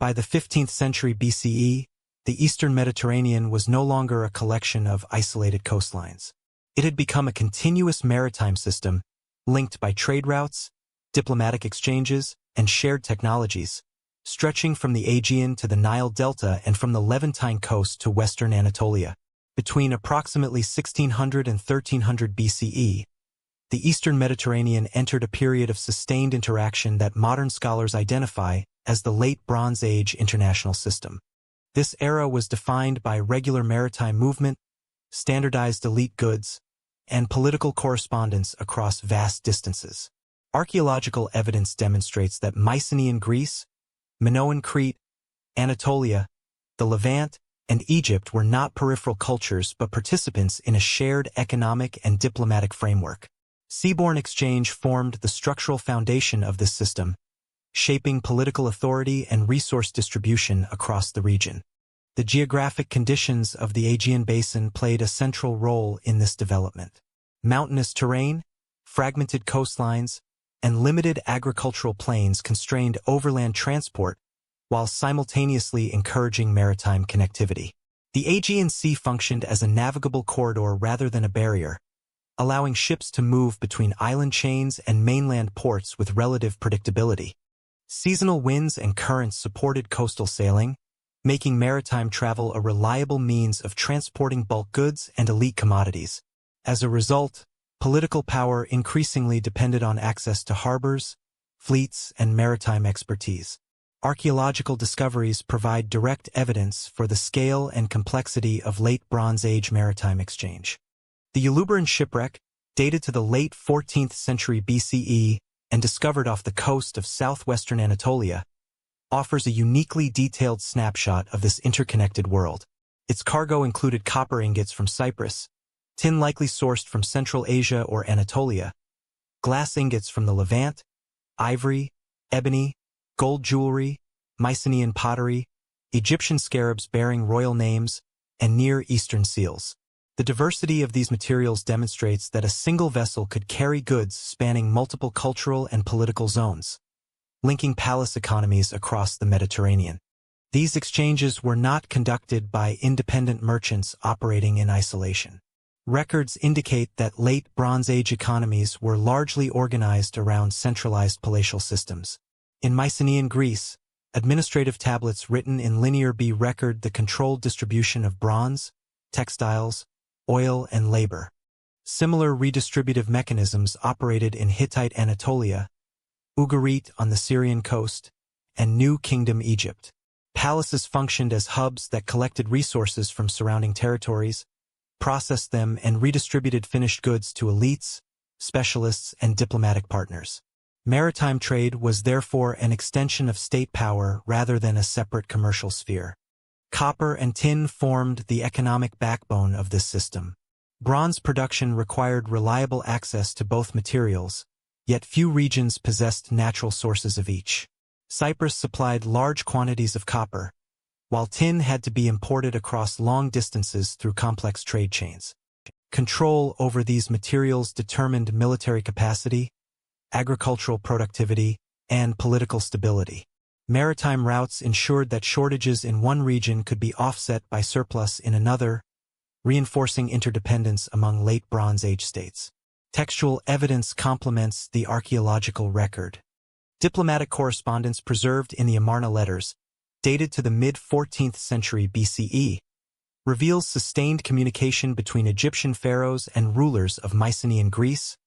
By the 15th century BCE, the Eastern Mediterranean was no longer a collection of isolated coastlines. It had become a continuous maritime system linked by trade routes, diplomatic exchanges, and shared technologies, stretching from the Aegean to the Nile Delta and from the Levantine coast to western Anatolia. Between approximately 1600 and 1300 BCE, the Eastern Mediterranean entered a period of sustained interaction that modern scholars identify as the Late Bronze Age international system. This era was defined by regular maritime movement, standardized elite goods, and political correspondence across vast distances. Archaeological evidence demonstrates that Mycenaean Greece, Minoan Crete, Anatolia, the Levant, and Egypt were not peripheral cultures but participants in a shared economic and diplomatic framework. Seaborne exchange formed the structural foundation of this system, shaping political authority and resource distribution across the region. The geographic conditions of the Aegean basin played a central role in this development. Mountainous terrain, fragmented coastlines, and limited agricultural plains constrained overland transport while simultaneously encouraging maritime connectivity. The Aegean Sea functioned as a navigable corridor rather than a barrier, allowing ships to move between island chains and mainland ports with relative predictability. Seasonal winds and currents supported coastal sailing, making maritime travel a reliable means of transporting bulk goods and elite commodities. As a result, political power increasingly depended on access to harbors, fleets, and maritime expertise. Archaeological discoveries provide direct evidence for the scale and complexity of Late Bronze Age maritime exchange. The Ulubaran shipwreck, dated to the late 14th century BCE and discovered off the coast of southwestern Anatolia, offers a uniquely detailed snapshot of this interconnected world. Its cargo included copper ingots from Cyprus, tin likely sourced from Central Asia or Anatolia, glass ingots from the Levant, ivory, ebony, gold jewelry, Mycenaean pottery, Egyptian scarabs bearing royal names, and Near Eastern seals. The diversity of these materials demonstrates that a single vessel could carry goods spanning multiple cultural and political zones, linking palace economies across the Mediterranean. These exchanges were not conducted by independent merchants operating in isolation. Records indicate that Late Bronze Age economies were largely organized around centralized palatial systems. In Mycenaean Greece, administrative tablets written in Linear B record the controlled distribution of bronze, textiles, oil, and labor. Similar redistributive mechanisms operated in Hittite Anatolia, Ugarit on the Syrian coast, and New Kingdom Egypt. Palaces functioned as hubs that collected resources from surrounding territories, processed them, and redistributed finished goods to elites, specialists, and diplomatic partners. Maritime trade was therefore an extension of state power rather than a separate commercial sphere. Copper and tin formed the economic backbone of this system. Bronze production required reliable access to both materials, yet few regions possessed natural sources of each. Cyprus supplied large quantities of copper, while tin had to be imported across long distances through complex trade chains. Control over these materials determined military capacity, agricultural productivity, and political stability. Maritime routes ensured that shortages in one region could be offset by surplus in another, reinforcing interdependence among Late Bronze Age states. Textual evidence complements the archaeological record. Diplomatic correspondence preserved in the Amarna letters, dated to the mid-14th century BCE, reveals sustained communication between Egyptian pharaohs and rulers of Mycenaean Greece,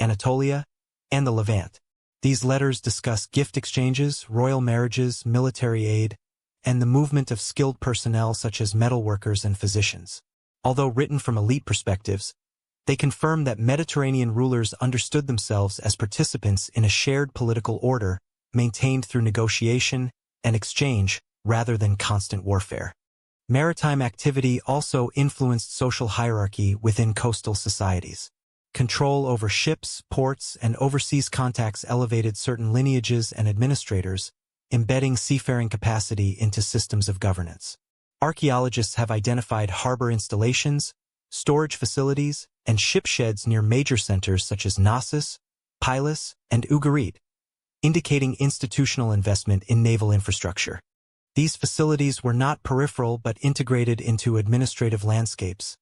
Anatolia, and the Levant. These letters discuss gift exchanges, royal marriages, military aid, and the movement of skilled personnel such as metalworkers and physicians. Although written from elite perspectives, they confirm that Mediterranean rulers understood themselves as participants in a shared political order maintained through negotiation and exchange rather than constant warfare. Maritime activity also influenced social hierarchy within coastal societies. Control over ships, ports, and overseas contacts elevated certain lineages and administrators, embedding seafaring capacity into systems of governance. Archaeologists have identified harbor installations, storage facilities, and ship sheds near major centers such as Knossos, Pylos, and Ugarit, indicating institutional investment in naval infrastructure. These facilities were not peripheral but integrated into administrative landscapes,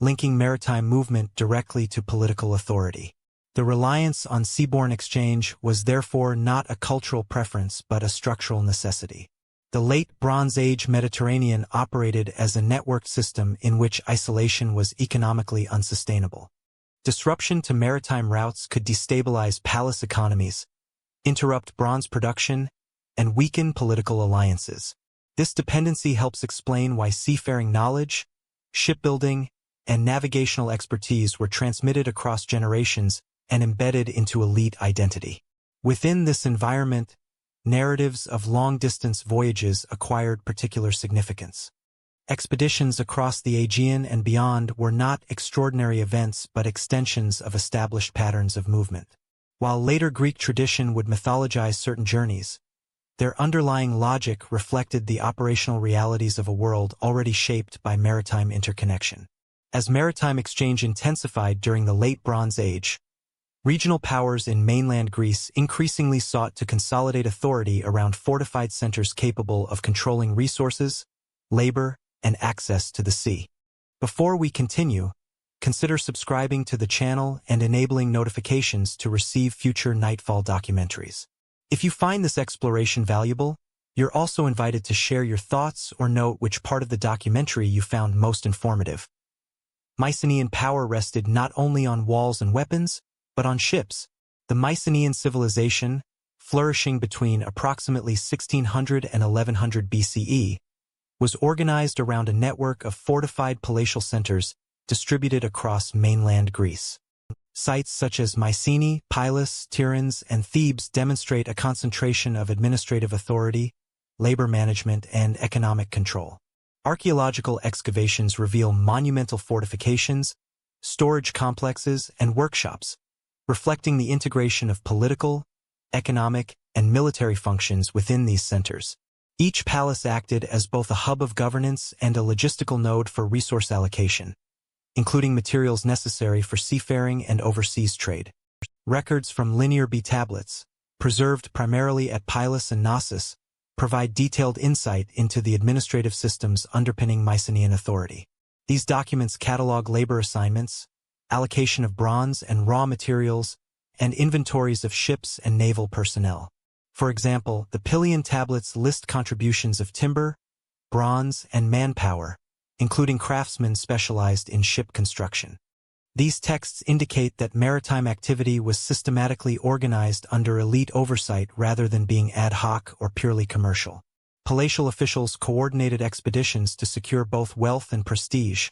linking maritime movement directly to political authority. The reliance on seaborne exchange was therefore not a cultural preference but a structural necessity. The late Bronze Age Mediterranean operated as a networked system in which isolation was economically unsustainable. Disruption to maritime routes could destabilize palace economies, interrupt bronze production, and weaken political alliances. This dependency helps explain why seafaring knowledge, shipbuilding, and navigational expertise were transmitted across generations and embedded into elite identity. Within this environment, narratives of long-distance voyages acquired particular significance. Expeditions across the Aegean and beyond were not extraordinary events but extensions of established patterns of movement. While later Greek tradition would mythologize certain journeys, their underlying logic reflected the operational realities of a world already shaped by maritime interconnection. As maritime exchange intensified during the Late Bronze Age, regional powers in mainland Greece increasingly sought to consolidate authority around fortified centers capable of controlling resources, labor, and access to the sea. Before we continue, consider subscribing to the channel and enabling notifications to receive future Nightfall documentaries. If you find this exploration valuable, you're also invited to share your thoughts or note which part of the documentary you found most informative. Mycenaean power rested not only on walls and weapons, but on ships. The Mycenaean civilization, flourishing between approximately 1600 and 1100 BCE, was organized around a network of fortified palatial centers distributed across mainland Greece. Sites such as Mycenae, Pylos, Tiryns, and Thebes demonstrate a concentration of administrative authority, labor management, and economic control. Archaeological excavations reveal monumental fortifications, storage complexes, and workshops, reflecting the integration of political, economic, and military functions within these centers. Each palace acted as both a hub of governance and a logistical node for resource allocation, including materials necessary for seafaring and overseas trade. Records from Linear B tablets, preserved primarily at Pylos and Knossos, provide detailed insight into the administrative systems underpinning Mycenaean authority. These documents catalog labor assignments, allocation of bronze and raw materials, and inventories of ships and naval personnel. For example, the Pylian tablets list contributions of timber, bronze, and manpower, including craftsmen specialized in ship construction. These texts indicate that maritime activity was systematically organized under elite oversight rather than being ad hoc or purely commercial. Palatial officials coordinated expeditions to secure both wealth and prestige,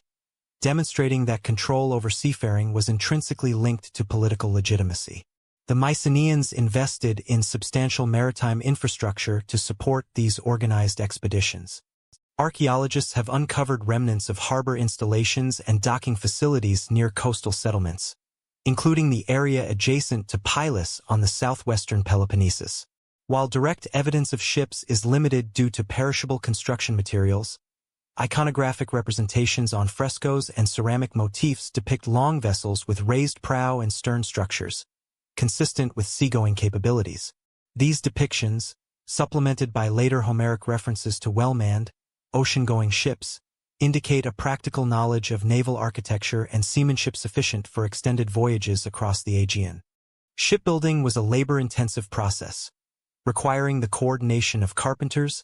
demonstrating that control over seafaring was intrinsically linked to political legitimacy. The Mycenaeans invested in substantial maritime infrastructure to support these organized expeditions. Archaeologists have uncovered remnants of harbor installations and docking facilities near coastal settlements, including the area adjacent to Pylos on the southwestern Peloponnesus. While direct evidence of ships is limited due to perishable construction materials, iconographic representations on frescoes and ceramic motifs depict long vessels with raised prow and stern structures, consistent with seagoing capabilities. These depictions, supplemented by later Homeric references to well-manned, ocean-going ships, indicate a practical knowledge of naval architecture and seamanship sufficient for extended voyages across the Aegean. Shipbuilding was a labor-intensive process, requiring the coordination of carpenters,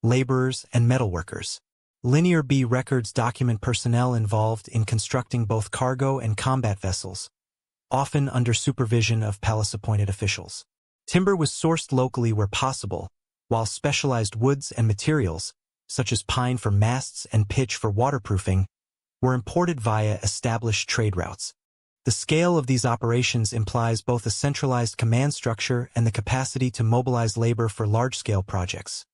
laborers, and metalworkers. Linear B records document personnel involved in constructing both cargo and combat vessels, often under supervision of palace-appointed officials. Timber was sourced locally where possible, while specialized woods and materials, such as pine for masts and pitch for waterproofing, were imported via established trade routes. The scale of these operations implies both a centralized command structure and the capacity to mobilize labor for large-scale projects,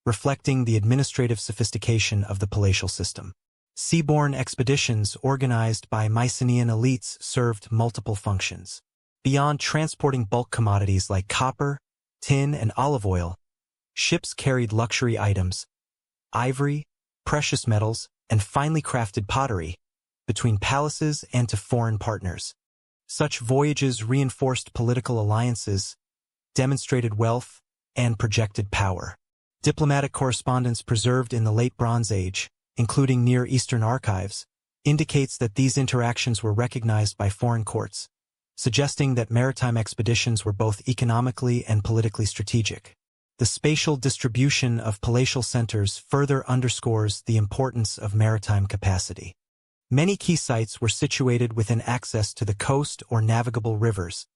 reflecting the administrative sophistication of the palatial system. Seaborne expeditions organized by Mycenaean elites served multiple functions. Beyond transporting bulk commodities like copper, tin, and olive oil, ships carried luxury items, ivory, precious metals, and finely crafted pottery, between palaces and to foreign partners. Such voyages reinforced political alliances, demonstrated wealth, and projected power. Diplomatic correspondence preserved in the Late Bronze Age, including Near Eastern archives, indicates that these interactions were recognized by foreign courts, suggesting that maritime expeditions were both economically and politically strategic. The spatial distribution of palatial centers further underscores the importance of maritime capacity. Many key sites were situated within access to the coast or navigable rivers,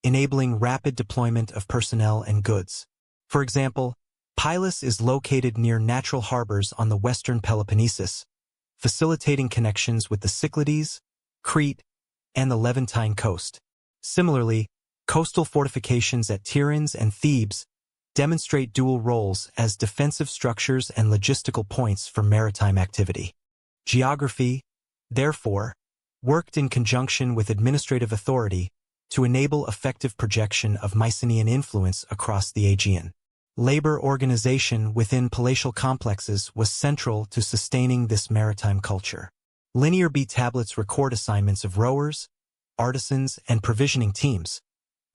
enabling rapid deployment of personnel and goods. For example, Pylos is located near natural harbors on the western Peloponnesus, facilitating connections with the Cyclades, Crete, and the Levantine coast. Similarly, coastal fortifications at Tiryns and Thebes demonstrate dual roles as defensive structures and logistical points for maritime activity. Geography, therefore, worked in conjunction with administrative authority to enable effective projection of Mycenaean influence across the Aegean. Labor organization within palatial complexes was central to sustaining this maritime culture. Linear B tablets record assignments of rowers, artisans, and provisioning teams,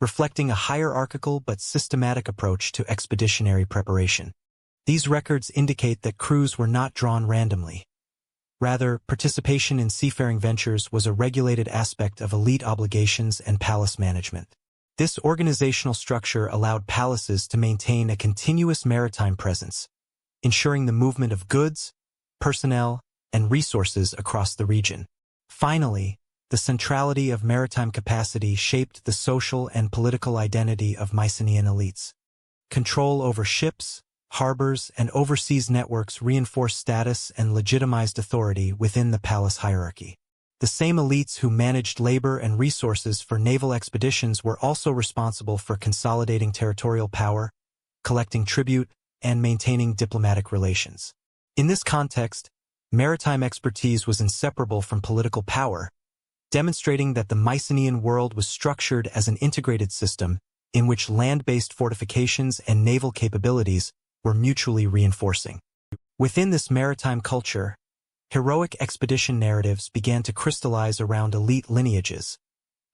reflecting a hierarchical but systematic approach to expeditionary preparation. These records indicate that crews were not drawn randomly. Rather, participation in seafaring ventures was a regulated aspect of elite obligations and palace management. This organizational structure allowed palaces to maintain a continuous maritime presence, ensuring the movement of goods, personnel, and resources across the region. Finally, the centrality of maritime capacity shaped the social and political identity of Mycenaean elites. Control over ships, harbors, and overseas networks reinforced status and legitimized authority within the palace hierarchy. The same elites who managed labor and resources for naval expeditions were also responsible for consolidating territorial power, collecting tribute, and maintaining diplomatic relations. In this context, maritime expertise was inseparable from political power, demonstrating that the Mycenaean world was structured as an integrated system in which land-based fortifications and naval capabilities were mutually reinforcing. Within this maritime culture, heroic expedition narratives began to crystallize around elite lineages,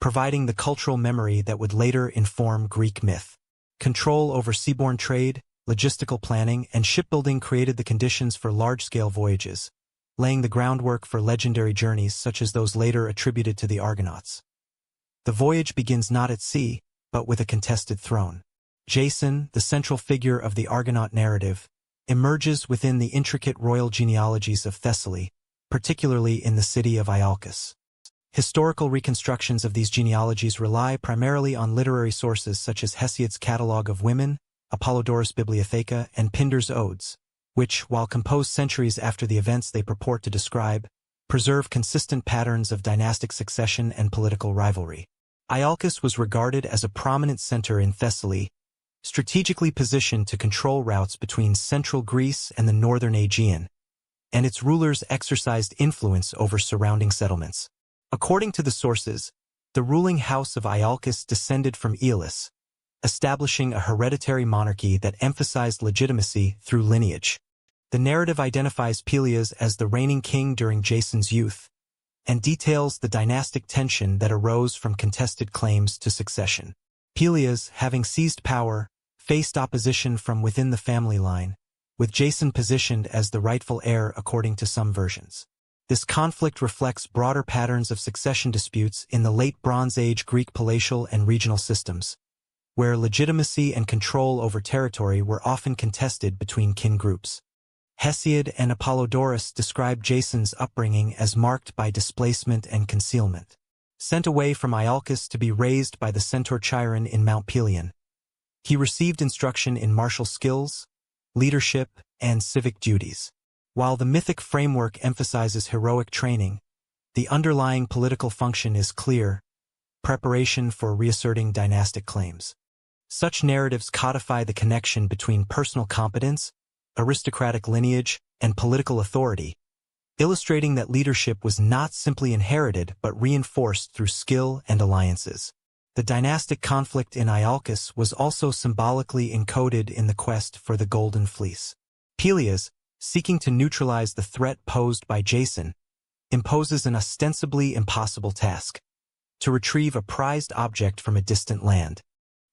providing the cultural memory that would later inform Greek myth. Control over seaborne trade, logistical planning, and shipbuilding created the conditions for large-scale voyages, laying the groundwork for legendary journeys such as those later attributed to the Argonauts. The voyage begins not at sea, but with a contested throne. Jason, the central figure of the Argonaut narrative, emerges within the intricate royal genealogies of Thessaly, particularly in the city of Iolcus. Historical reconstructions of these genealogies rely primarily on literary sources such as Hesiod's Catalogue of Women, Apollodorus' Bibliotheca, and Pindar's Odes, which, while composed centuries after the events they purport to describe, preserve consistent patterns of dynastic succession and political rivalry. Iolcus was regarded as a prominent center in Thessaly, strategically positioned to control routes between central Greece and the northern Aegean, and its rulers exercised influence over surrounding settlements. According to the sources, the ruling house of Iolcus descended from Aeolus, establishing a hereditary monarchy that emphasized legitimacy through lineage. The narrative identifies Pelias as the reigning king during Jason's youth, and details the dynastic tension that arose from contested claims to succession. Pelias, having seized power, faced opposition from within the family line, with Jason positioned as the rightful heir according to some versions. This conflict reflects broader patterns of succession disputes in the late Bronze Age Greek palatial and regional systems, where legitimacy and control over territory were often contested between kin groups. Hesiod and Apollodorus describe Jason's upbringing as marked by displacement and concealment. Sent away from Iolcus to be raised by the centaur Chiron in Mount Pelion, he received instruction in martial skills, leadership, and civic duties. While the mythic framework emphasizes heroic training, the underlying political function is clear: preparation for reasserting dynastic claims. Such narratives codify the connection between personal competence, aristocratic lineage, and political authority, illustrating that leadership was not simply inherited but reinforced through skill and alliances. The dynastic conflict in Iolcus was also symbolically encoded in the quest for the Golden Fleece. Pelias, seeking to neutralize the threat posed by Jason, imposes an ostensibly impossible task: to retrieve a prized object from a distant land.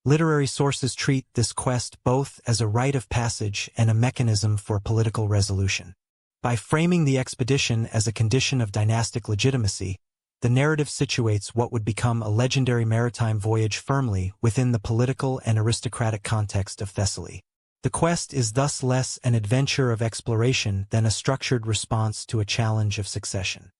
Literary sources treat this quest both as a rite of passage and a mechanism for political resolution. By framing the expedition as a condition of dynastic legitimacy, the narrative situates what would become a legendary maritime voyage firmly within the political and aristocratic context of Thessaly. The quest is thus less an adventure of exploration than a structured response to a challenge of succession.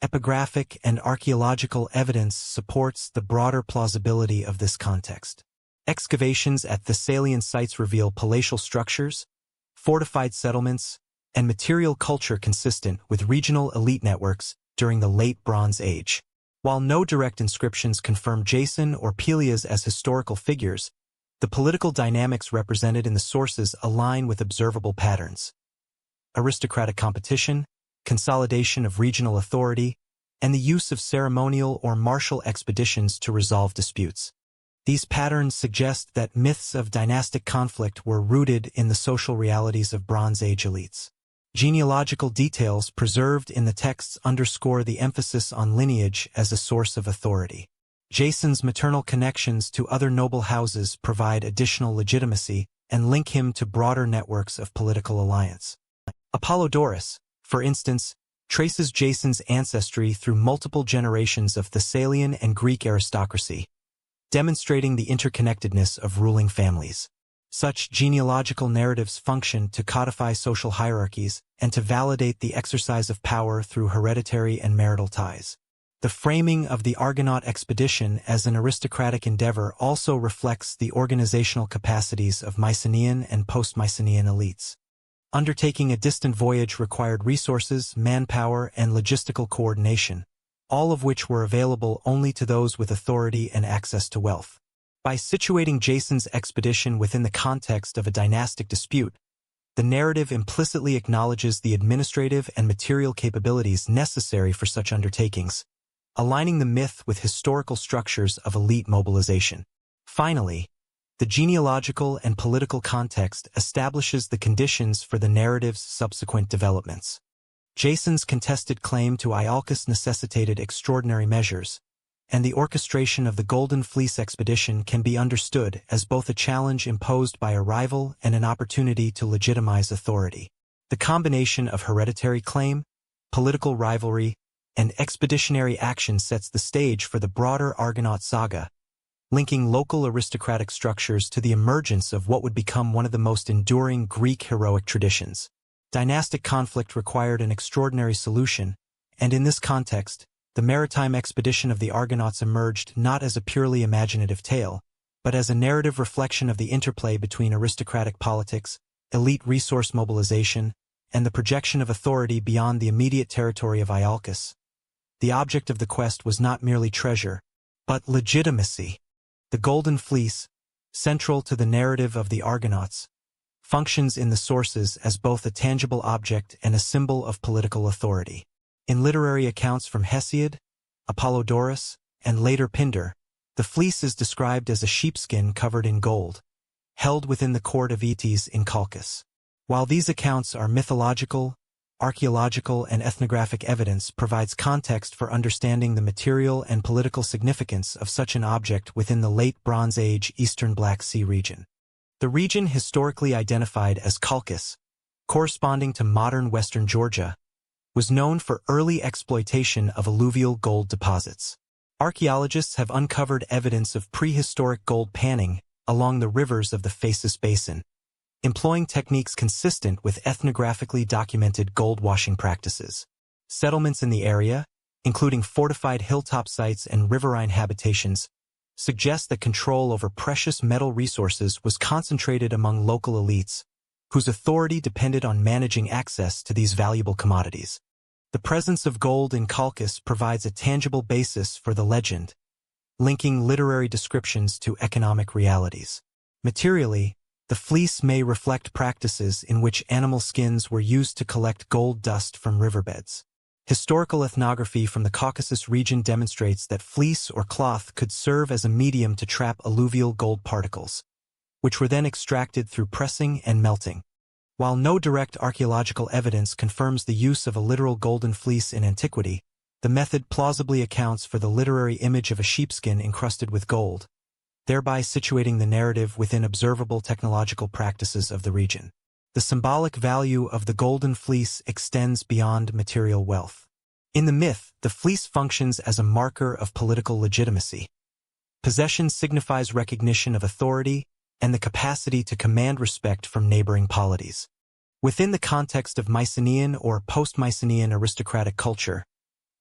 Epigraphic and archaeological evidence supports the broader plausibility of this context. Excavations at Thessalian sites reveal palatial structures, fortified settlements, and material culture consistent with regional elite networks during the Late Bronze Age. While no direct inscriptions confirm Jason or Pelias as historical figures, the political dynamics represented in the sources align with observable patterns. Aristocratic competition, consolidation of regional authority, and the use of ceremonial or martial expeditions to resolve disputes. These patterns suggest that myths of dynastic conflict were rooted in the social realities of Bronze Age elites. Genealogical details preserved in the texts underscore the emphasis on lineage as a source of authority. Jason's maternal connections to other noble houses provide additional legitimacy and link him to broader networks of political alliance. Apollodorus, for instance, traces Jason's ancestry through multiple generations of Thessalian and Greek aristocracy, demonstrating the interconnectedness of ruling families. Such genealogical narratives function to codify social hierarchies and to validate the exercise of power through hereditary and marital ties. The framing of the Argonaut expedition as an aristocratic endeavor also reflects the organizational capacities of Mycenaean and post-Mycenaean elites. Undertaking a distant voyage required resources, manpower, and logistical coordination, all of which were available only to those with authority and access to wealth. By situating Jason's expedition within the context of a dynastic dispute, the narrative implicitly acknowledges the administrative and material capabilities necessary for such undertakings, aligning the myth with historical structures of elite mobilization. Finally, the genealogical and political context establishes the conditions for the narrative's subsequent developments. Jason's contested claim to Iolcus necessitated extraordinary measures, and the orchestration of the Golden Fleece expedition can be understood as both a challenge imposed by a rival and an opportunity to legitimize authority. The combination of hereditary claim, political rivalry, and expeditionary action sets the stage for the broader Argonaut saga, linking local aristocratic structures to the emergence of what would become one of the most enduring Greek heroic traditions. Dynastic conflict required an extraordinary solution, and in this context, the maritime expedition of the Argonauts emerged not as a purely imaginative tale, but as a narrative reflection of the interplay between aristocratic politics, elite resource mobilization, and the projection of authority beyond the immediate territory of Iolcus. The object of the quest was not merely treasure, but legitimacy. The Golden Fleece, central to the narrative of the Argonauts, functions in the sources as both a tangible object and a symbol of political authority. In literary accounts from Hesiod, Apollodorus, and later Pindar, the fleece is described as a sheepskin covered in gold, held within the court of Aeetes in Colchis. While these accounts are mythological, archaeological and ethnographic evidence provides context for understanding the material and political significance of such an object within the Late Bronze Age Eastern Black Sea region. The region historically identified as Colchis, corresponding to modern western Georgia, was known for early exploitation of alluvial gold deposits. Archaeologists have uncovered evidence of prehistoric gold panning along the rivers of the Phasis Basin, employing techniques consistent with ethnographically documented gold washing practices. Settlements in the area, including fortified hilltop sites and riverine habitations, suggest that control over precious metal resources was concentrated among local elites, whose authority depended on managing access to these valuable commodities. The presence of gold in Colchis provides a tangible basis for the legend, linking literary descriptions to economic realities. Materially, the fleece may reflect practices in which animal skins were used to collect gold dust from riverbeds. Historical ethnography from the Caucasus region demonstrates that fleece or cloth could serve as a medium to trap alluvial gold particles, which were then extracted through pressing and melting. While no direct archaeological evidence confirms the use of a literal golden fleece in antiquity, the method plausibly accounts for the literary image of a sheepskin encrusted with gold, thereby situating the narrative within observable technological practices of the region. The symbolic value of the Golden Fleece extends beyond material wealth. In the myth, the fleece functions as a marker of political legitimacy. Possession signifies recognition of authority and the capacity to command respect from neighboring polities. Within the context of Mycenaean or post-Mycenaean aristocratic culture,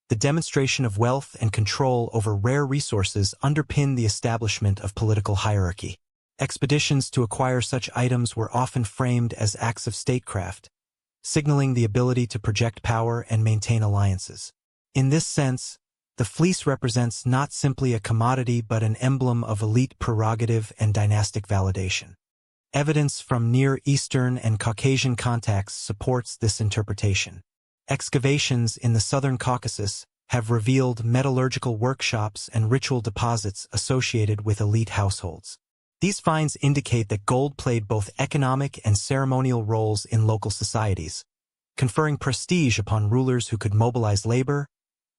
the demonstration of wealth and control over rare resources underpin the establishment of political hierarchy. Expeditions to acquire such items were often framed as acts of statecraft, signaling the ability to project power and maintain alliances. In this sense, the fleece represents not simply a commodity but an emblem of elite prerogative and dynastic validation. Evidence from Near Eastern and Caucasian contacts supports this interpretation. Excavations in the southern Caucasus have revealed metallurgical workshops and ritual deposits associated with elite households. These finds indicate that gold played both economic and ceremonial roles in local societies, conferring prestige upon rulers who could mobilize labor,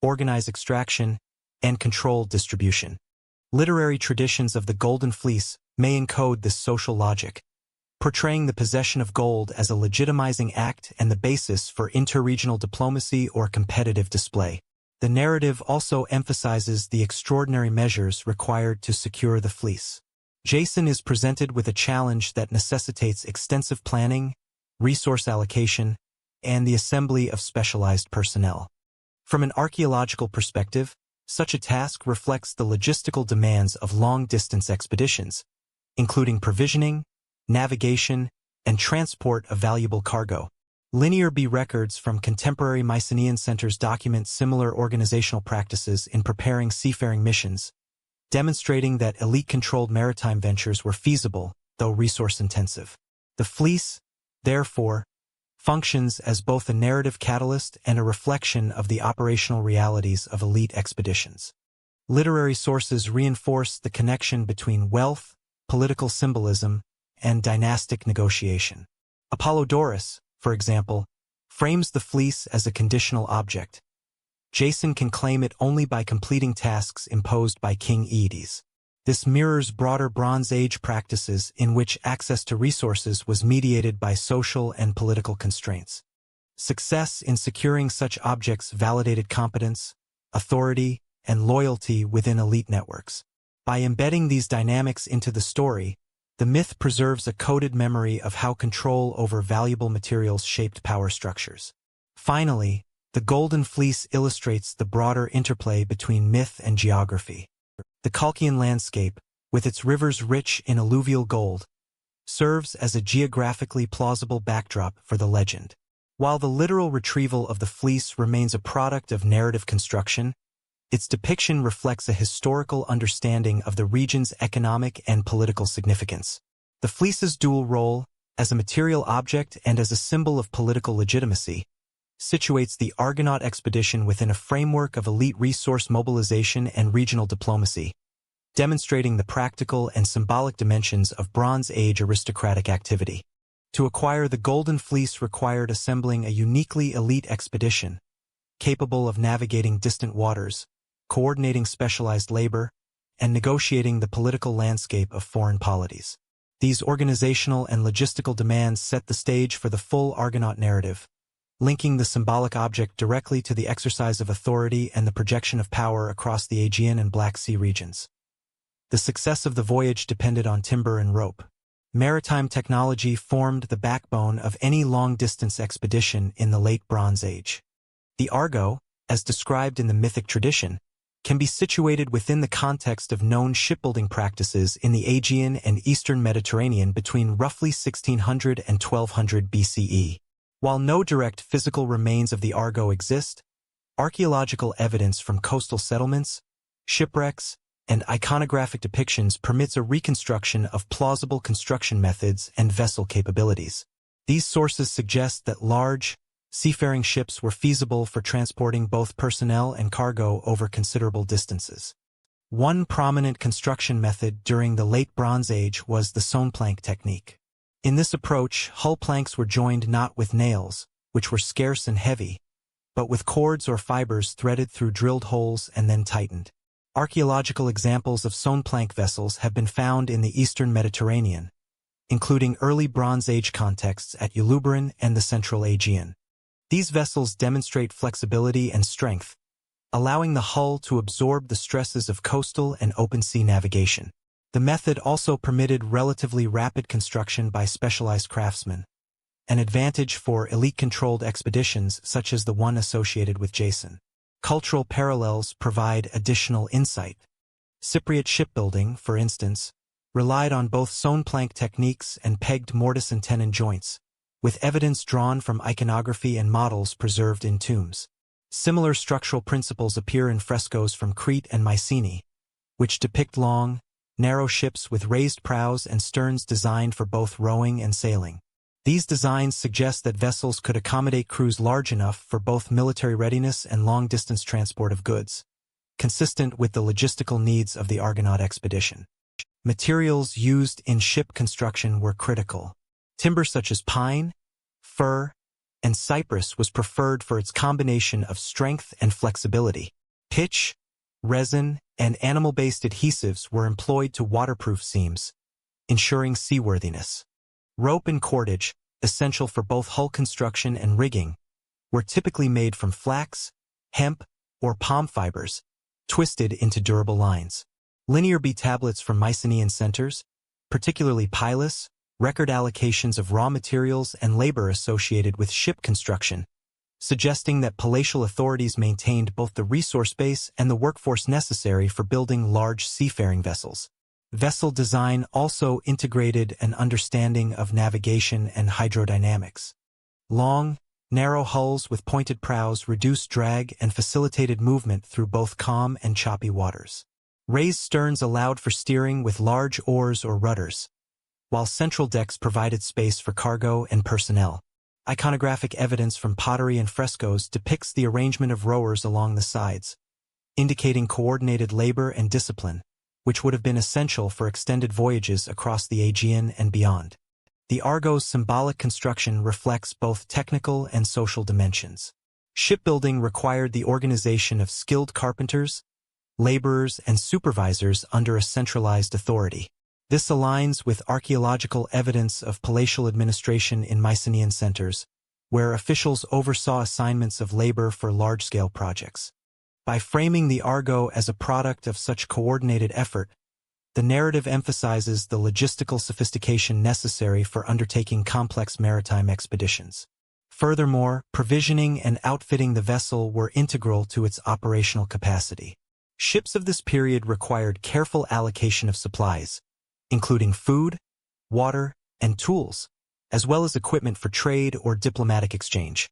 organize extraction, and control distribution. Literary traditions of the Golden Fleece may encode this social logic, portraying the possession of gold as a legitimizing act and the basis for interregional diplomacy or competitive display. The narrative also emphasizes the extraordinary measures required to secure the fleece. Jason is presented with a challenge that necessitates extensive planning, resource allocation, and the assembly of specialized personnel. From an archaeological perspective, such a task reflects the logistical demands of long-distance expeditions, including provisioning, navigation, and transport of valuable cargo. Linear B records from contemporary Mycenaean centers document similar organizational practices in preparing seafaring missions, demonstrating that elite-controlled maritime ventures were feasible, though resource-intensive. The fleece, therefore, functions as both a narrative catalyst and a reflection of the operational realities of elite expeditions. Literary sources reinforce the connection between wealth, political symbolism, and dynastic negotiation. Apollodorus, for example, frames the fleece as a conditional object. Jason can claim it only by completing tasks imposed by King Aedes. This mirrors broader Bronze Age practices in which access to resources was mediated by social and political constraints. Success in securing such objects validated competence, authority, and loyalty within elite networks. By embedding these dynamics into the story, the myth preserves a coded memory of how control over valuable materials shaped power structures. Finally, the Golden Fleece illustrates the broader interplay between myth and geography. The Colchian landscape, with its rivers rich in alluvial gold, serves as a geographically plausible backdrop for the legend. While the literal retrieval of the fleece remains a product of narrative construction, its depiction reflects a historical understanding of the region's economic and political significance. The fleece's dual role, as a material object and as a symbol of political legitimacy, situates the Argonaut expedition within a framework of elite resource mobilization and regional diplomacy, demonstrating the practical and symbolic dimensions of Bronze Age aristocratic activity. To acquire the Golden Fleece required assembling a uniquely elite expedition, capable of navigating distant waters, coordinating specialized labor, and negotiating the political landscape of foreign polities. These organizational and logistical demands set the stage for the full Argonaut narrative, linking the symbolic object directly to the exercise of authority and the projection of power across the Aegean and Black Sea regions. The success of the voyage depended on timber and rope. Maritime technology formed the backbone of any long-distance expedition in the Late Bronze Age. The Argo, as described in the mythic tradition, can be situated within the context of known shipbuilding practices in the Aegean and Eastern Mediterranean between roughly 1600 and 1200 BCE. While no direct physical remains of the Argo exist, archaeological evidence from coastal settlements, shipwrecks, and iconographic depictions permits a reconstruction of plausible construction methods and vessel capabilities. These sources suggest that large, seafaring ships were feasible for transporting both personnel and cargo over considerable distances. One prominent construction method during the Late Bronze Age was the sewn plank technique. In this approach, hull planks were joined not with nails, which were scarce and heavy, but with cords or fibers threaded through drilled holes and then tightened. Archaeological examples of sewn plank vessels have been found in the eastern Mediterranean, including early Bronze Age contexts at Uluburun and the Central Aegean. These vessels demonstrate flexibility and strength, allowing the hull to absorb the stresses of coastal and open sea navigation. The method also permitted relatively rapid construction by specialized craftsmen, an advantage for elite-controlled expeditions such as the one associated with Jason. Cultural parallels provide additional insight. Cypriot shipbuilding, for instance, relied on both sewn plank techniques and pegged mortise and tenon joints, with evidence drawn from iconography and models preserved in tombs. Similar structural principles appear in frescoes from Crete and Mycenae, which depict long, narrow ships with raised prows and sterns designed for both rowing and sailing. These designs suggest that vessels could accommodate crews large enough for both military readiness and long-distance transport of goods, consistent with the logistical needs of the Argonaut expedition. Materials used in ship construction were critical. Timber such as pine, fir, and cypress was preferred for its combination of strength and flexibility. Pitch, resin, and animal-based adhesives were employed to waterproof seams, ensuring seaworthiness. Rope and cordage, essential for both hull construction and rigging, were typically made from flax, hemp, or palm fibers, twisted into durable lines. Linear B tablets from Mycenaean centers, particularly pilus, record allocations of raw materials and labor associated with ship construction, suggesting that palatial authorities maintained both the resource base and the workforce necessary for building large seafaring vessels. Vessel design also integrated an understanding of navigation and hydrodynamics. Long, narrow hulls with pointed prows reduced drag and facilitated movement through both calm and choppy waters. Raised sterns allowed for steering with large oars or rudders, while central decks provided space for cargo and personnel. Iconographic evidence from pottery and frescoes depicts the arrangement of rowers along the sides, indicating coordinated labor and discipline, which would have been essential for extended voyages across the Aegean and beyond. The Argo's symbolic construction reflects both technical and social dimensions. Shipbuilding required the organization of skilled carpenters, laborers, and supervisors under a centralized authority. This aligns with archaeological evidence of palatial administration in Mycenaean centers, where officials oversaw assignments of labor for large-scale projects. By framing the Argo as a product of such coordinated effort, the narrative emphasizes the logistical sophistication necessary for undertaking complex maritime expeditions. Furthermore, provisioning and outfitting the vessel were integral to its operational capacity. Ships of this period required careful allocation of supplies, including food, water, and tools, as well as equipment for trade or diplomatic exchange.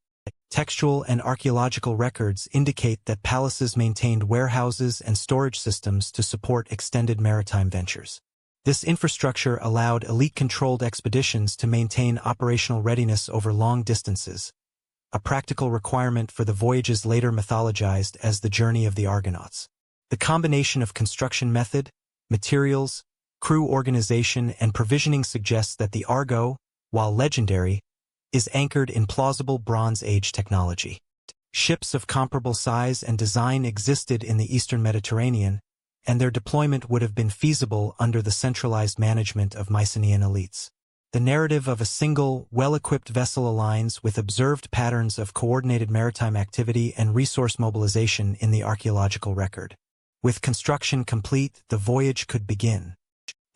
Textual and archaeological records indicate that palaces maintained warehouses and storage systems to support extended maritime ventures. This infrastructure allowed elite-controlled expeditions to maintain operational readiness over long distances, a practical requirement for the voyages later mythologized as the journey of the Argonauts. The combination of construction method, materials, crew organization, and provisioning suggests that the Argo, while legendary, is anchored in plausible Bronze Age technology. Ships of comparable size and design existed in the eastern Mediterranean, and their deployment would have been feasible under the centralized management of Mycenaean elites. The narrative of a single, well-equipped vessel aligns with observed patterns of coordinated maritime activity and resource mobilization in the archaeological record. With construction complete, the voyage could begin.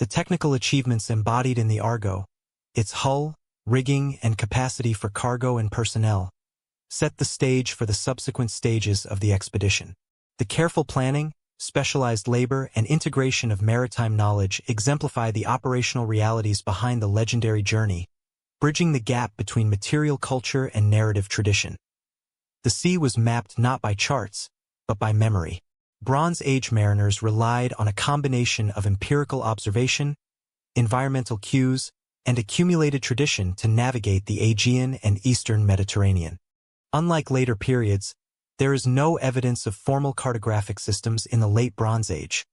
The technical achievements embodied in the Argo, its hull, rigging, and capacity for cargo and personnel, set the stage for the subsequent stages of the expedition. The careful planning, specialized labor, and integration of maritime knowledge exemplify the operational realities behind the legendary journey, bridging the gap between material culture and narrative tradition. The sea was mapped not by charts, but by memory. Bronze Age mariners relied on a combination of empirical observation, environmental cues, and accumulated tradition to navigate the Aegean and Eastern Mediterranean. Unlike later periods, there is no evidence of formal cartographic systems in the late Bronze Age.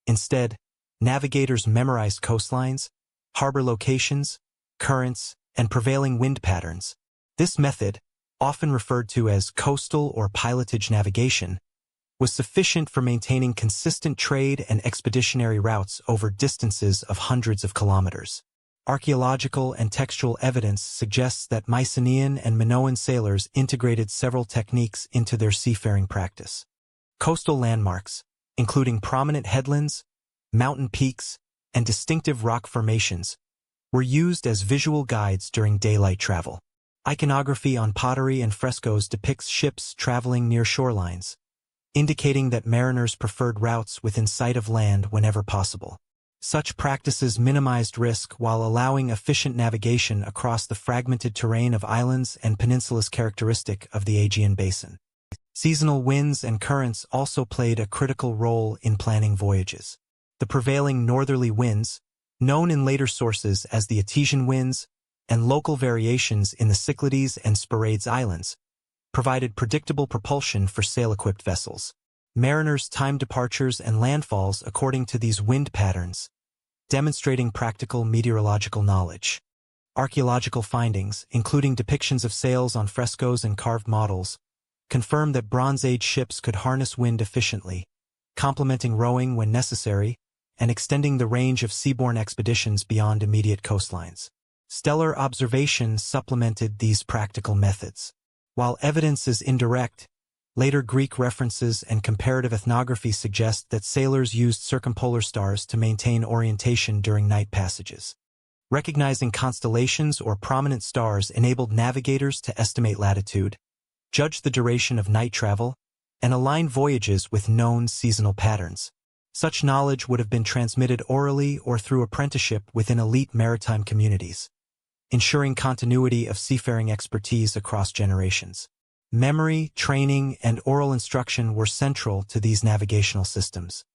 Instead, navigators memorized coastlines, harbor locations, currents, and prevailing wind patterns. This method, often referred to as coastal or pilotage navigation, was sufficient for maintaining consistent trade and expeditionary routes over distances of hundreds of kilometers. Archaeological and textual evidence suggests that Mycenaean and Minoan sailors integrated several techniques into their seafaring practice. Coastal landmarks, including prominent headlands, mountain peaks, and distinctive rock formations, were used as visual guides during daylight travel. Iconography on pottery and frescoes depicts ships traveling near shorelines, indicating that mariners preferred routes within sight of land whenever possible. Such practices minimized risk while allowing efficient navigation across the fragmented terrain of islands and peninsulas characteristic of the Aegean basin. Seasonal winds and currents also played a critical role in planning voyages. The prevailing northerly winds, known in later sources as the Etesian winds, and local variations in the Cyclades and Sporades Islands, provided predictable propulsion for sail-equipped vessels. Mariners timed departures and landfalls according to these wind patterns, demonstrating practical meteorological knowledge. Archaeological findings, including depictions of sails on frescoes and carved models, confirm that Bronze Age ships could harness wind efficiently, complementing rowing when necessary, and extending the range of seaborne expeditions beyond immediate coastlines. Stellar observation supplemented these practical methods. While evidence is indirect, later Greek references and comparative ethnography suggest that sailors used circumpolar stars to maintain orientation during night passages. Recognizing constellations or prominent stars enabled navigators to estimate latitude, judge the duration of night travel, and align voyages with known seasonal patterns. Such knowledge would have been transmitted orally or through apprenticeship within elite maritime communities, ensuring continuity of seafaring expertise across generations. Memory, training, and oral instruction were central to these navigational systems.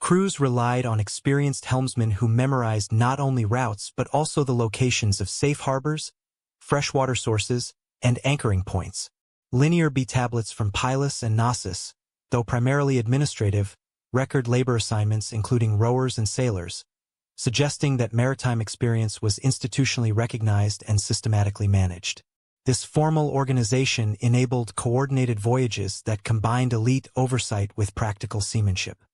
Crews relied on experienced helmsmen who memorized not only routes but also the locations of safe harbors, freshwater sources, and anchoring points. Linear B tablets from Pylos and Knossos, though primarily administrative, record labor assignments including rowers and sailors, suggesting that maritime experience was institutionally recognized and systematically managed. This formal organization enabled coordinated voyages that combined elite oversight with practical seamanship.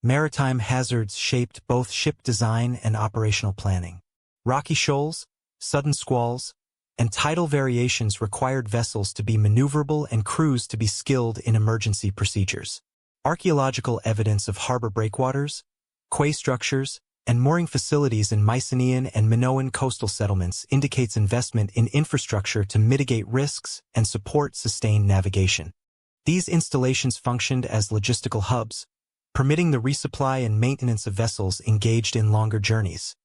Maritime hazards shaped both ship design and operational planning. Rocky shoals, sudden squalls, and tidal variations required vessels to be maneuverable and crews to be skilled in emergency procedures. Archaeological evidence of harbor breakwaters, quay structures, and mooring facilities in Mycenaean and Minoan coastal settlements indicates investment in infrastructure to mitigate risks and support sustained navigation. These installations functioned as logistical hubs, permitting the resupply and maintenance of vessels engaged in longer journeys,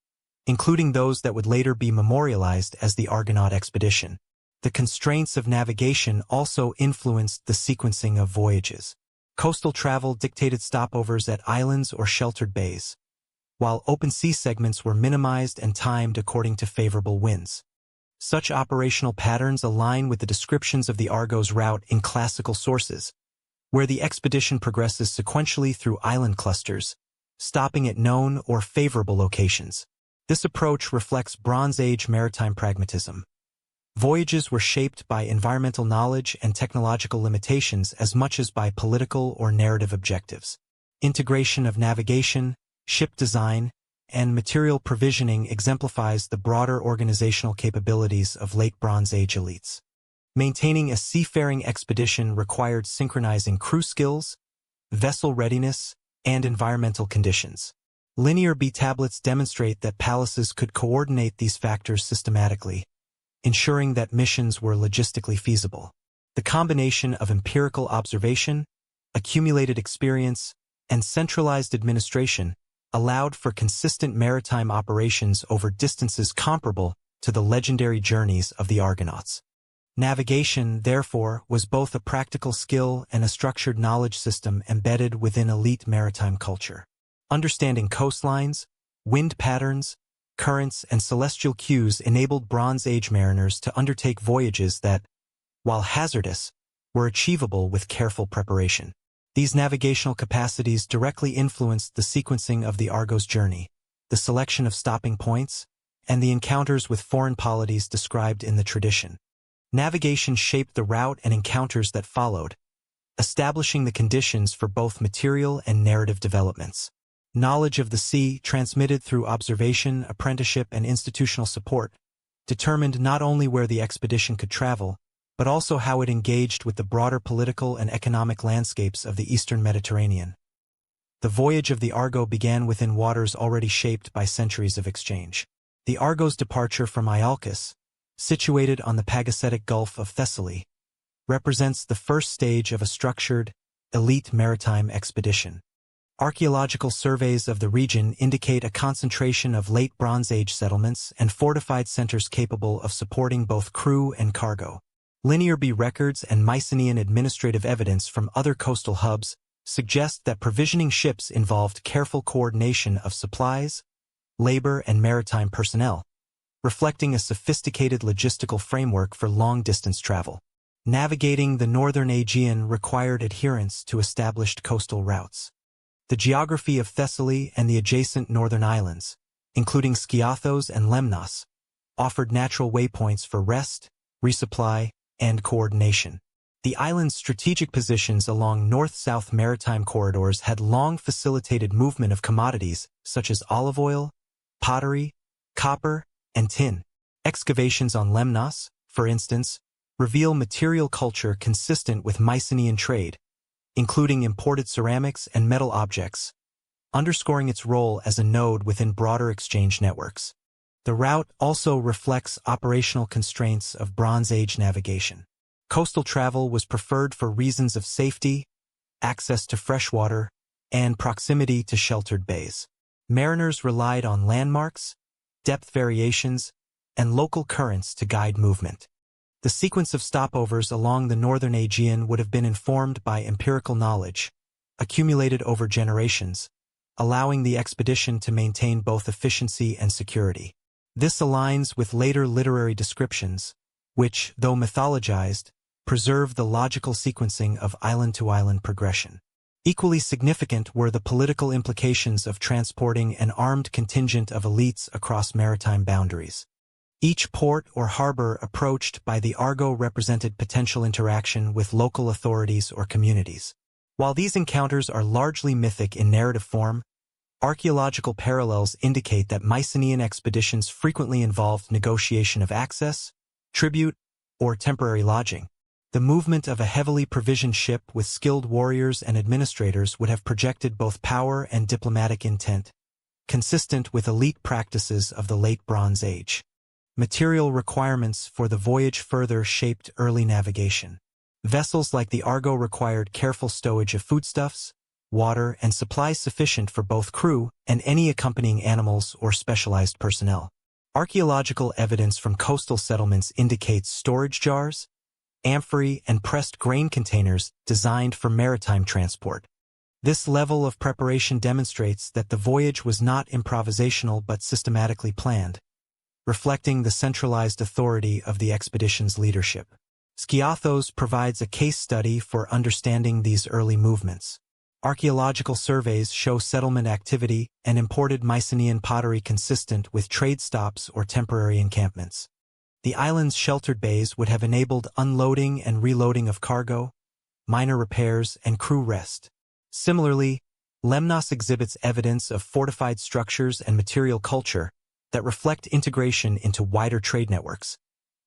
including those that would later be memorialized as the Argonaut expedition. The constraints of navigation also influenced the sequencing of voyages. Coastal travel dictated stopovers at islands or sheltered bays, while open sea segments were minimized and timed according to favorable winds. Such operational patterns align with the descriptions of the Argos route in classical sources, where the expedition progresses sequentially through island clusters, stopping at known or favorable locations. This approach reflects Bronze Age maritime pragmatism. Voyages were shaped by environmental knowledge and technological limitations as much as by political or narrative objectives. Integration of navigation, ship design, and material provisioning exemplifies the broader organizational capabilities of late Bronze Age elites. Maintaining a seafaring expedition required synchronizing crew skills, vessel readiness, and environmental conditions. Linear B tablets demonstrate that palaces could coordinate these factors systematically, ensuring that missions were logistically feasible. The combination of empirical observation, accumulated experience, and centralized administration allowed for consistent maritime operations over distances comparable to the legendary journeys of the Argonauts. Navigation, therefore, was both a practical skill and a structured knowledge system embedded within elite maritime culture. Understanding coastlines, wind patterns, currents, and celestial cues enabled Bronze Age mariners to undertake voyages that, while hazardous, were achievable with careful preparation. These navigational capacities directly influenced the sequencing of the Argos journey, the selection of stopping points, and the encounters with foreign polities described in the tradition. Navigation shaped the route and encounters that followed, establishing the conditions for both material and narrative developments. Knowledge of the sea, transmitted through observation, apprenticeship, and institutional support, determined not only where the expedition could travel, but also how it engaged with the broader political and economic landscapes of the eastern Mediterranean. The voyage of the Argo began within waters already shaped by centuries of exchange. The Argo's departure from Iolcus, situated on the Pagasetic Gulf of Thessaly, represents the first stage of a structured, elite maritime expedition. Archaeological surveys of the region indicate a concentration of late Bronze Age settlements and fortified centers capable of supporting both crew and cargo. Linear B records and Mycenaean administrative evidence from other coastal hubs suggest that provisioning ships involved careful coordination of supplies, labor, and maritime personnel, reflecting a sophisticated logistical framework for long-distance travel. Navigating the northern Aegean required adherence to established coastal routes. The geography of Thessaly and the adjacent northern islands, including Skiathos and Lemnos, offered natural waypoints for rest, resupply, and coordination. The island's strategic positions along north-south maritime corridors had long facilitated movement of commodities such as olive oil, pottery, copper, and tin. Excavations on Lemnos, for instance, reveal material culture consistent with Mycenaean trade, including imported ceramics and metal objects, underscoring its role as a node within broader exchange networks. The route also reflects operational constraints of Bronze Age navigation. Coastal travel was preferred for reasons of safety, access to fresh water, and proximity to sheltered bays. Mariners relied on landmarks, depth variations, and local currents to guide movement. The sequence of stopovers along the northern Aegean would have been informed by empirical knowledge, accumulated over generations, allowing the expedition to maintain both efficiency and security. This aligns with later literary descriptions, which, though mythologized, preserve the logical sequencing of island-to-island progression. Equally significant were the political implications of transporting an armed contingent of elites across maritime boundaries. Each port or harbor approached by the Argo represented potential interaction with local authorities or communities. While these encounters are largely mythic in narrative form, archaeological parallels indicate that Mycenaean expeditions frequently involved negotiation of access, tribute, or temporary lodging. The movement of a heavily provisioned ship with skilled warriors and administrators would have projected both power and diplomatic intent, consistent with elite practices of the late Bronze Age. Material requirements for the voyage further shaped early navigation. Vessels like the Argo required careful stowage of foodstuffs, water, and supplies sufficient for both crew and any accompanying animals or specialized personnel. Archaeological evidence from coastal settlements indicates storage jars, amphorae, and pressed grain containers designed for maritime transport. This level of preparation demonstrates that the voyage was not improvisational but systematically planned, reflecting the centralized authority of the expedition's leadership. Skiathos provides a case study for understanding these early movements. Archaeological surveys show settlement activity and imported Mycenaean pottery consistent with trade stops or temporary encampments. The island's sheltered bays would have enabled unloading and reloading of cargo, minor repairs, and crew rest. Similarly, Lemnos exhibits evidence of fortified structures and material culture that reflect integration into wider trade networks,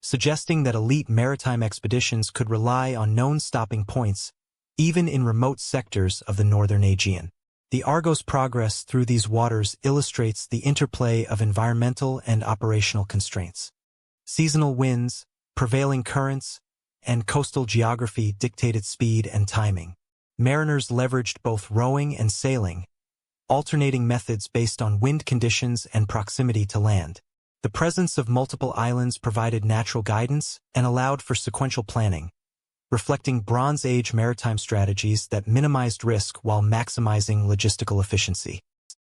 suggesting that elite maritime expeditions could rely on known stopping points even in remote sectors of the northern Aegean. The Argo's progress through these waters illustrates the interplay of environmental and operational constraints. Seasonal winds, prevailing currents, and coastal geography dictated speed and timing. Mariners leveraged both rowing and sailing, alternating methods based on wind conditions and proximity to land. The presence of multiple islands provided natural guidance and allowed for sequential planning, reflecting Bronze Age maritime strategies that minimized risk while maximizing logistical efficiency.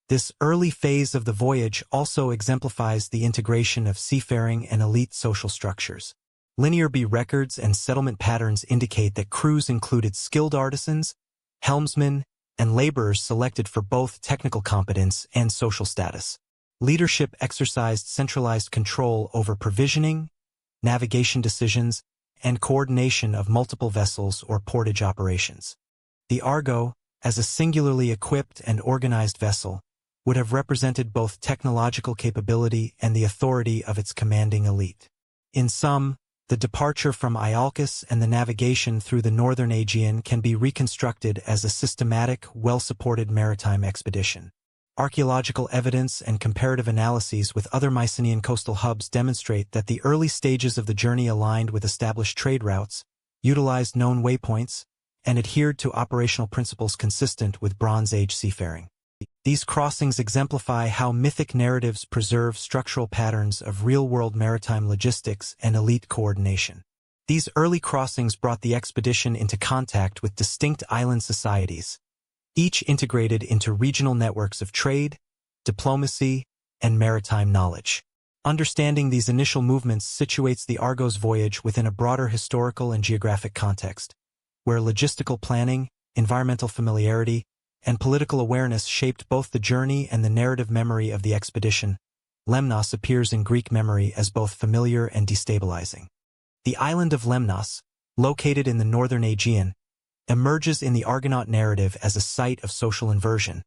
This early phase of the voyage also exemplifies the integration of seafaring and elite social structures. Linear B records and settlement patterns indicate that crews included skilled artisans, helmsmen, and laborers selected for both technical competence and social status. Leadership exercised centralized control over provisioning, navigation decisions, and coordination of multiple vessels or portage operations. The Argo, as a singularly equipped and organized vessel, would have represented both technological capability and the authority of its commanding elite. In sum, the departure from Iolcus and the navigation through the northern Aegean can be reconstructed as a systematic, well-supported maritime expedition. Archaeological evidence and comparative analyses with other Mycenaean coastal hubs demonstrate that the early stages of the journey aligned with established trade routes, utilized known waypoints, and adhered to operational principles consistent with Bronze Age seafaring. These crossings exemplify how mythic narratives preserve structural patterns of real-world maritime logistics and elite coordination. These early crossings brought the expedition into contact with distinct island societies, each integrated into regional networks of trade, diplomacy, and maritime knowledge. Understanding these initial movements situates the Argo's voyage within a broader historical and geographic context, where logistical planning, environmental familiarity, and political awareness shaped both the journey and the narrative memory of the expedition. Lemnos appears in Greek memory as both familiar and destabilizing. The island of Lemnos, located in the northern Aegean, emerges in the Argonaut narrative as a site of social inversion,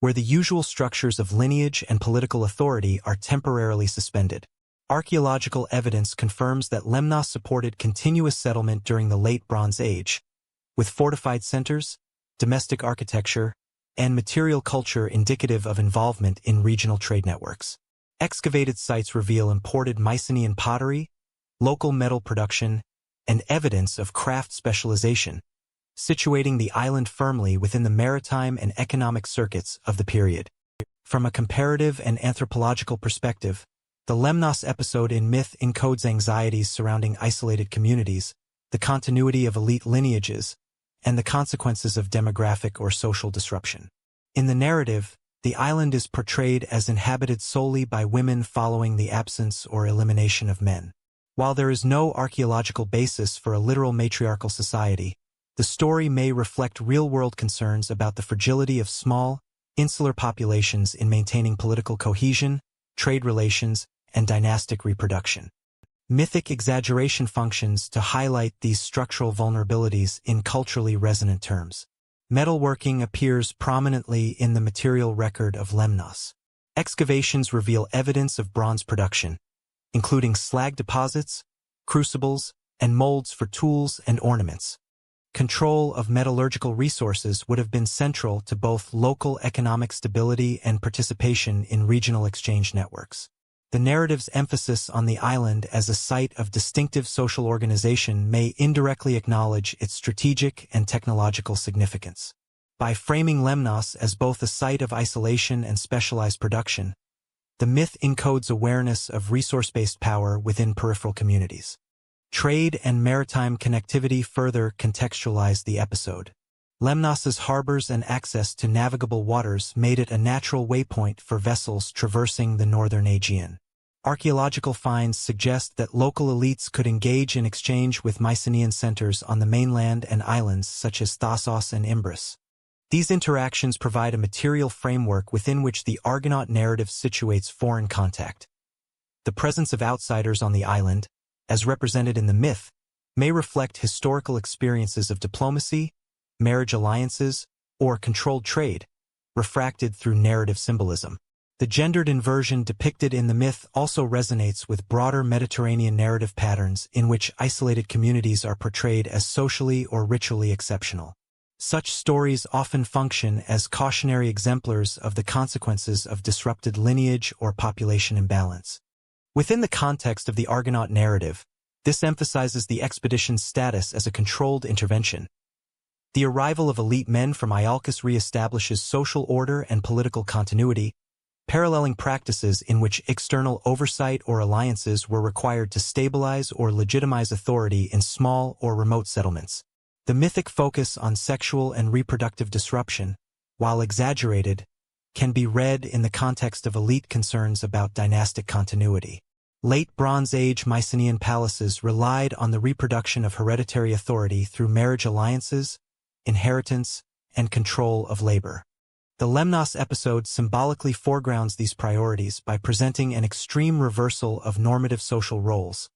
where the usual structures of lineage and political authority are temporarily suspended. Archaeological evidence confirms that Lemnos supported continuous settlement during the Late Bronze Age, with fortified centers, domestic architecture, and material culture indicative of involvement in regional trade networks. Excavated sites reveal imported Mycenaean pottery, local metal production, and evidence of craft specialization, situating the island firmly within the maritime and economic circuits of the period. From a comparative and anthropological perspective, the Lemnos episode in myth encodes anxieties surrounding isolated communities, the continuity of elite lineages, and the consequences of demographic or social disruption. In the narrative, the island is portrayed as inhabited solely by women following the absence or elimination of men. While there is no archaeological basis for a literal matriarchal society, the story may reflect real-world concerns about the fragility of small, insular populations in maintaining political cohesion, trade relations, and dynastic reproduction. Mythic exaggeration functions to highlight these structural vulnerabilities in culturally resonant terms. Metalworking appears prominently in the material record of Lemnos. Excavations reveal evidence of bronze production, including slag deposits, crucibles, and molds for tools and ornaments. Control of metallurgical resources would have been central to both local economic stability and participation in regional exchange networks. The narrative's emphasis on the island as a site of distinctive social organization may indirectly acknowledge its strategic and technological significance. By framing Lemnos as both a site of isolation and specialized production, the myth encodes awareness of resource-based power within peripheral communities. Trade and maritime connectivity further contextualize the episode. Lemnos's harbors and access to navigable waters made it a natural waypoint for vessels traversing the northern Aegean. Archaeological finds suggest that local elites could engage in exchange with Mycenaean centers on the mainland and islands such as Thasos and Imbros. These interactions provide a material framework within which the Argonaut narrative situates foreign contact. The presence of outsiders on the island, as represented in the myth, may reflect historical experiences of diplomacy, marriage alliances, or controlled trade, refracted through narrative symbolism. The gendered inversion depicted in the myth also resonates with broader Mediterranean narrative patterns in which isolated communities are portrayed as socially or ritually exceptional. Such stories often function as cautionary exemplars of the consequences of disrupted lineage or population imbalance. Within the context of the Argonaut narrative, this emphasizes the expedition's status as a controlled intervention. The arrival of elite men from Iolcus reestablishes social order and political continuity, paralleling practices in which external oversight or alliances were required to stabilize or legitimize authority in small or remote settlements. The mythic focus on sexual and reproductive disruption, while exaggerated, can be read in the context of elite concerns about dynastic continuity. Late Bronze Age Mycenaean palaces relied on the reproduction of hereditary authority through marriage alliances, inheritance, and control of labor. The Lemnos episode symbolically foregrounds these priorities by presenting an extreme reversal of normative social roles,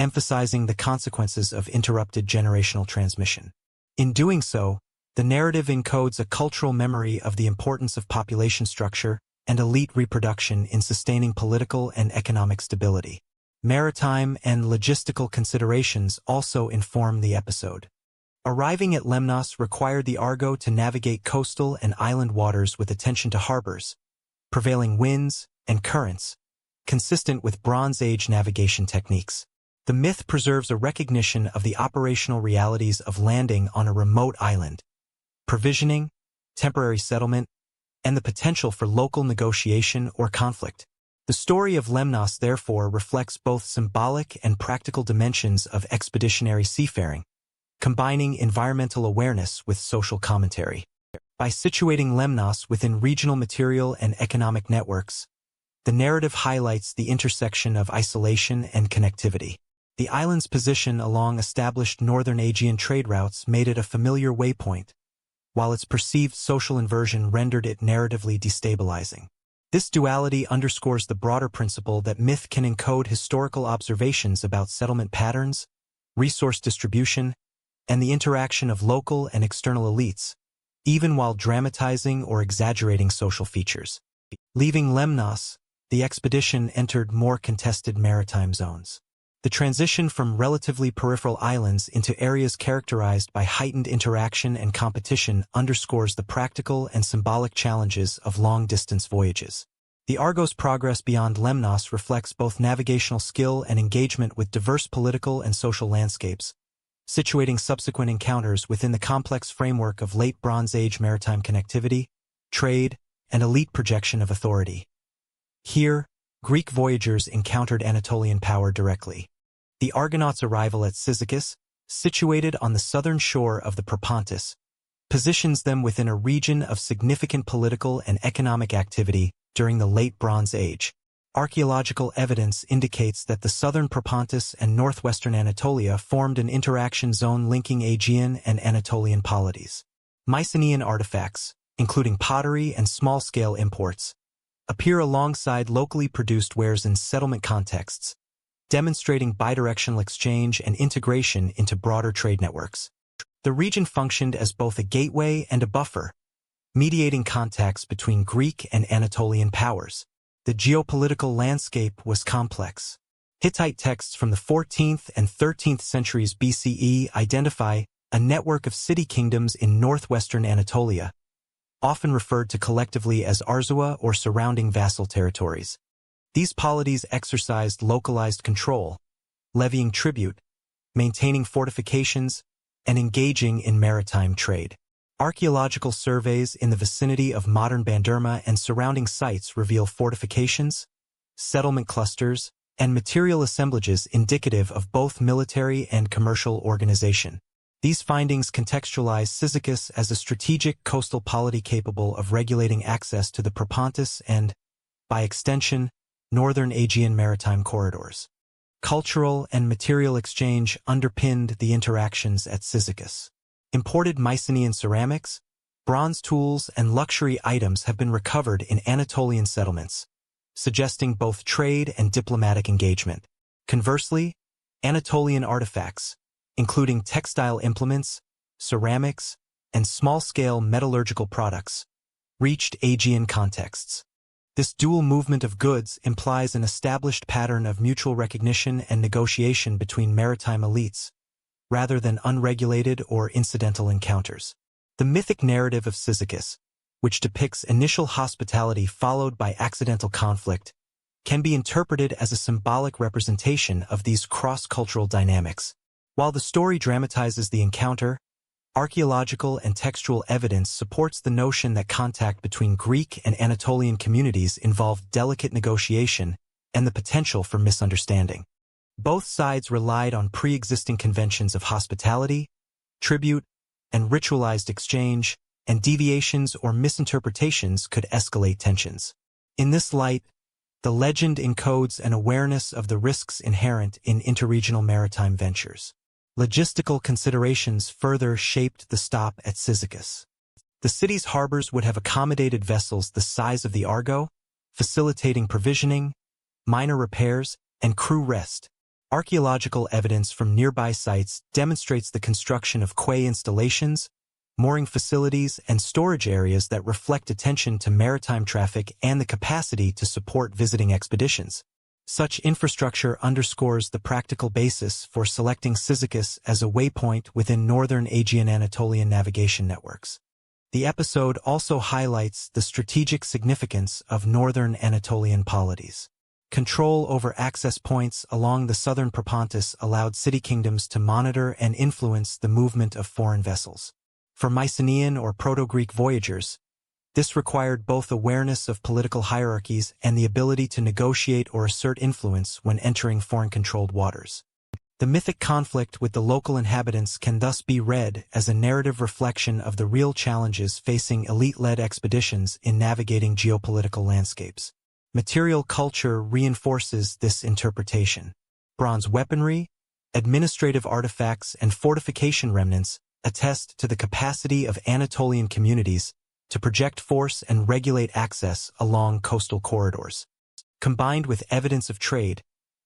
emphasizing the consequences of interrupted generational transmission. In doing so, the narrative encodes a cultural memory of the importance of population structure and elite reproduction in sustaining political and economic stability. Maritime and logistical considerations also inform the episode. Arriving at Lemnos required the Argo to navigate coastal and island waters with attention to harbors, prevailing winds, and currents, consistent with Bronze Age navigation techniques. The myth preserves a recognition of the operational realities of landing on a remote island, provisioning, temporary settlement, and the potential for local negotiation or conflict. The story of Lemnos therefore reflects both symbolic and practical dimensions of expeditionary seafaring, combining environmental awareness with social commentary. By situating Lemnos within regional material and economic networks, the narrative highlights the intersection of isolation and connectivity. The island's position along established northern Aegean trade routes made it a familiar waypoint, while its perceived social inversion rendered it narratively destabilizing. This duality underscores the broader principle that myth can encode historical observations about settlement patterns, resource distribution, and the interaction of local and external elites, even while dramatizing or exaggerating social features. Leaving Lemnos, the expedition entered more contested maritime zones. The transition from relatively peripheral islands into areas characterized by heightened interaction and competition underscores the practical and symbolic challenges of long-distance voyages. The Argo's progress beyond Lemnos reflects both navigational skill and engagement with diverse political and social landscapes, situating subsequent encounters within the complex framework of late Bronze Age maritime connectivity, trade, and elite projection of authority. Here, Greek voyagers encountered Anatolian power directly. The Argonauts' arrival at Cyzicus, situated on the southern shore of the Propontis, positions them within a region of significant political and economic activity during the late Bronze Age. Archaeological evidence indicates that the southern Propontis and northwestern Anatolia formed an interaction zone linking Aegean and Anatolian polities. Mycenaean artifacts, including pottery and small-scale imports, appear alongside locally produced wares in settlement contexts, demonstrating bidirectional exchange and integration into broader trade networks. The region functioned as both a gateway and a buffer, mediating contacts between Greek and Anatolian powers. The geopolitical landscape was complex. Hittite texts from the 14th and 13th centuries BCE identify a network of city-kingdoms in northwestern Anatolia, often referred to collectively as Arzua or surrounding vassal territories. These polities exercised localized control, levying tribute, maintaining fortifications, and engaging in maritime trade. Archaeological surveys in the vicinity of modern Banderma and surrounding sites reveal fortifications, settlement clusters, and material assemblages indicative of both military and commercial organization. These findings contextualize Cyzicus as a strategic coastal polity capable of regulating access to the Propontis and, by extension, northern Aegean maritime corridors. Cultural and material exchange underpinned the interactions at Cyzicus. Imported Mycenaean ceramics, bronze tools, and luxury items have been recovered in Anatolian settlements, suggesting both trade and diplomatic engagement. Conversely, Anatolian artifacts, including textile implements, ceramics, and small-scale metallurgical products, reached Aegean contexts. This dual movement of goods implies an established pattern of mutual recognition and negotiation between maritime elites, rather than unregulated or incidental encounters. The mythic narrative of Cyzicus, which depicts initial hospitality followed by accidental conflict, can be interpreted as a symbolic representation of these cross-cultural dynamics. While the story dramatizes the encounter, archaeological and textual evidence supports the notion that contact between Greek and Anatolian communities involved delicate negotiation and the potential for misunderstanding. Both sides relied on pre-existing conventions of hospitality, tribute, and ritualized exchange, and deviations or misinterpretations could escalate tensions. In this light, the legend encodes an awareness of the risks inherent in interregional maritime ventures. Logistical considerations further shaped the stop at Cyzicus. The city's harbors would have accommodated vessels the size of the Argo, facilitating provisioning, minor repairs, and crew rest. Archaeological evidence from nearby sites demonstrates the construction of quay installations, mooring facilities, and storage areas that reflect attention to maritime traffic and the capacity to support visiting expeditions. Such infrastructure underscores the practical basis for selecting Cyzicus as a waypoint within northern Aegean Anatolian navigation networks. The episode also highlights the strategic significance of northern Anatolian polities. Control over access points along the southern Propontis allowed city kingdoms to monitor and influence the movement of foreign vessels. For Mycenaean or Proto-Greek voyagers, this required both awareness of political hierarchies and the ability to negotiate or assert influence when entering foreign-controlled waters. The mythic conflict with the local inhabitants can thus be read as a narrative reflection of the real challenges facing elite-led expeditions in navigating geopolitical landscapes. Material culture reinforces this interpretation. Bronze weaponry, administrative artifacts, and fortification remnants attest to the capacity of Anatolian communities to project force and regulate access along coastal corridors. Combined with evidence of trade,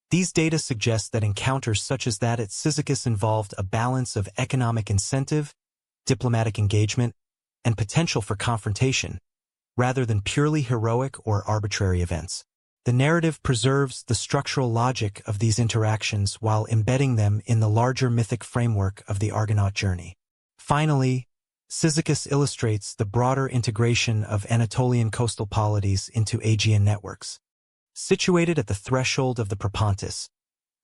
these data suggest that encounters such as that at Cyzicus involved a balance of economic incentive, diplomatic engagement, and potential for confrontation, rather than purely heroic or arbitrary events. The narrative preserves the structural logic of these interactions while embedding them in the larger mythic framework of the Argonaut journey. Finally, Cyzicus illustrates the broader integration of Anatolian coastal polities into Aegean networks. Situated at the threshold of the Propontis,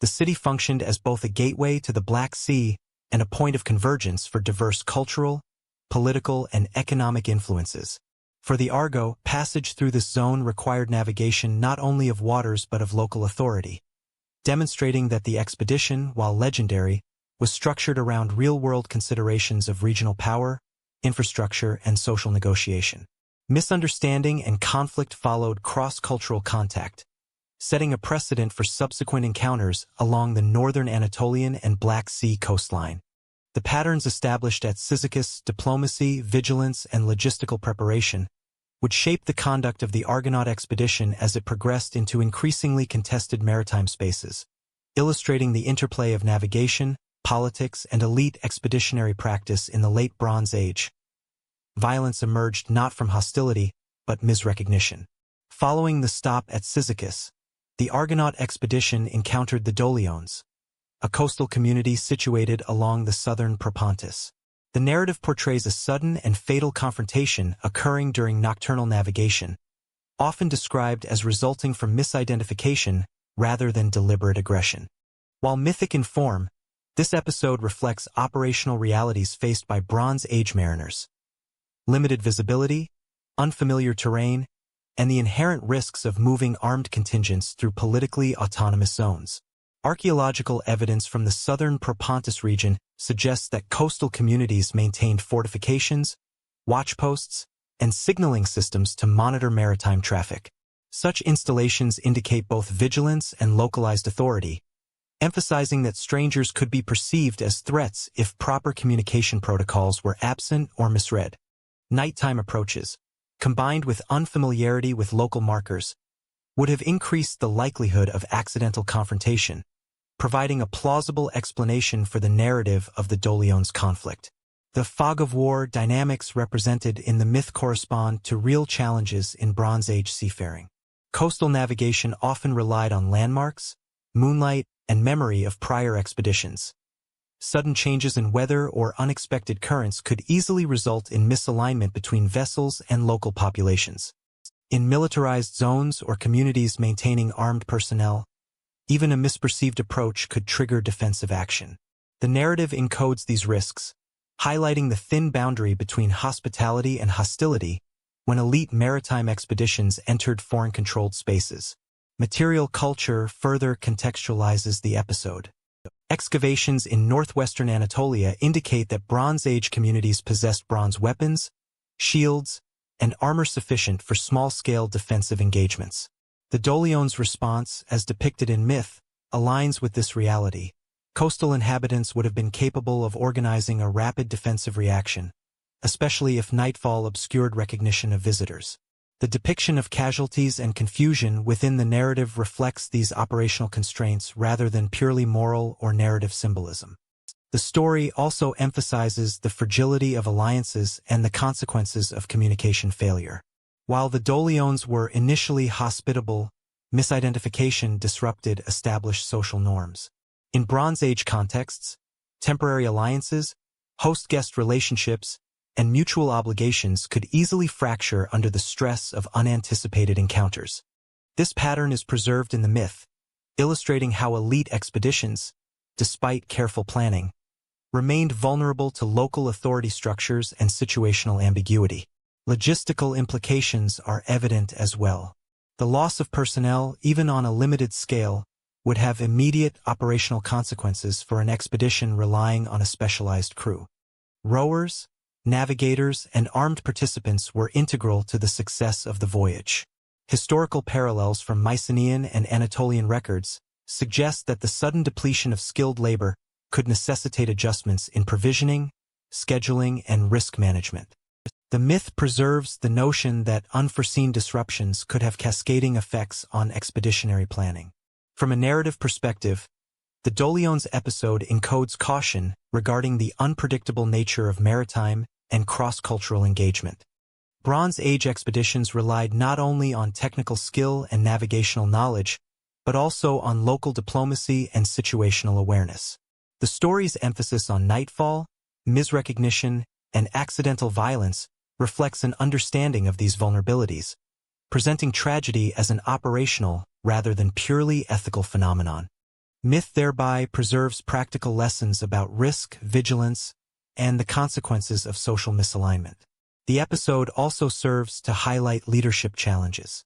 the city functioned as both a gateway to the Black Sea and a point of convergence for diverse cultural, political, and economic influences. For the Argo, passage through this zone required navigation not only of waters but of local authority, demonstrating that the expedition, while legendary, was structured around real-world considerations of regional power, infrastructure, and social negotiation. Misunderstanding and conflict followed cross-cultural contact, setting a precedent for subsequent encounters along the northern Anatolian and Black Sea coastline. The patterns established at Cyzicus, diplomacy, vigilance, and logistical preparation, would shape the conduct of the Argonaut expedition as it progressed into increasingly contested maritime spaces, illustrating the interplay of navigation, politics, and elite expeditionary practice in the Late Bronze Age. Violence emerged not from hostility, but misrecognition. Following the stop at Cyzicus, the Argonaut expedition encountered the Doliones, a coastal community situated along the southern Propontis. The narrative portrays a sudden and fatal confrontation occurring during nocturnal navigation, often described as resulting from misidentification rather than deliberate aggression. While mythic in form, this episode reflects operational realities faced by Bronze Age mariners. Limited visibility, unfamiliar terrain, and the inherent risks of moving armed contingents through politically autonomous zones. Archaeological evidence from the southern Propontis region suggests that coastal communities maintained fortifications, watchposts, and signaling systems to monitor maritime traffic. Such installations indicate both vigilance and localized authority, emphasizing that strangers could be perceived as threats if proper communication protocols were absent or misread. Nighttime approaches, combined with unfamiliarity with local markers, would have increased the likelihood of accidental confrontation, providing a plausible explanation for the narrative of the Doliones conflict. The fog of war dynamics represented in the myth correspond to real challenges in Bronze Age seafaring. Coastal navigation often relied on landmarks, moonlight, and memory of prior expeditions. Sudden changes in weather or unexpected currents could easily result in misalignment between vessels and local populations. In militarized zones or communities maintaining armed personnel, even a misperceived approach could trigger defensive action. The narrative encodes these risks, highlighting the thin boundary between hospitality and hostility when elite maritime expeditions entered foreign-controlled spaces. Material culture further contextualizes the episode. Excavations in northwestern Anatolia indicate that Bronze Age communities possessed bronze weapons, shields, and armor sufficient for small-scale defensive engagements. The Doliones' response, as depicted in myth, aligns with this reality. Coastal inhabitants would have been capable of organizing a rapid defensive reaction, especially if nightfall obscured recognition of visitors. The depiction of casualties and confusion within the narrative reflects these operational constraints rather than purely moral or narrative symbolism. The story also emphasizes the fragility of alliances and the consequences of communication failure. While the Dolions were initially hospitable, misidentification disrupted established social norms. In Bronze Age contexts, temporary alliances, host-guest relationships, and mutual obligations could easily fracture under the stress of unanticipated encounters. This pattern is preserved in the myth, illustrating how elite expeditions, despite careful planning, remained vulnerable to local authority structures and situational ambiguity. Logistical implications are evident as well. The loss of personnel, even on a limited scale, would have immediate operational consequences for an expedition relying on a specialized crew. Rowers, navigators, and armed participants were integral to the success of the voyage. Historical parallels from Mycenaean and Anatolian records suggest that the sudden depletion of skilled labor could necessitate adjustments in provisioning, scheduling, and risk management. The myth preserves the notion that unforeseen disruptions could have cascading effects on expeditionary planning. From a narrative perspective, the Dolions episode encodes caution regarding the unpredictable nature of maritime and cross-cultural engagement. Bronze Age expeditions relied not only on technical skill and navigational knowledge, but also on local diplomacy and situational awareness. The story's emphasis on nightfall, misrecognition, and accidental violence reflects an understanding of these vulnerabilities, presenting tragedy as an operational rather than purely ethical phenomenon. Myth thereby preserves practical lessons about risk, vigilance, and the consequences of social misalignment. The episode also serves to highlight leadership challenges.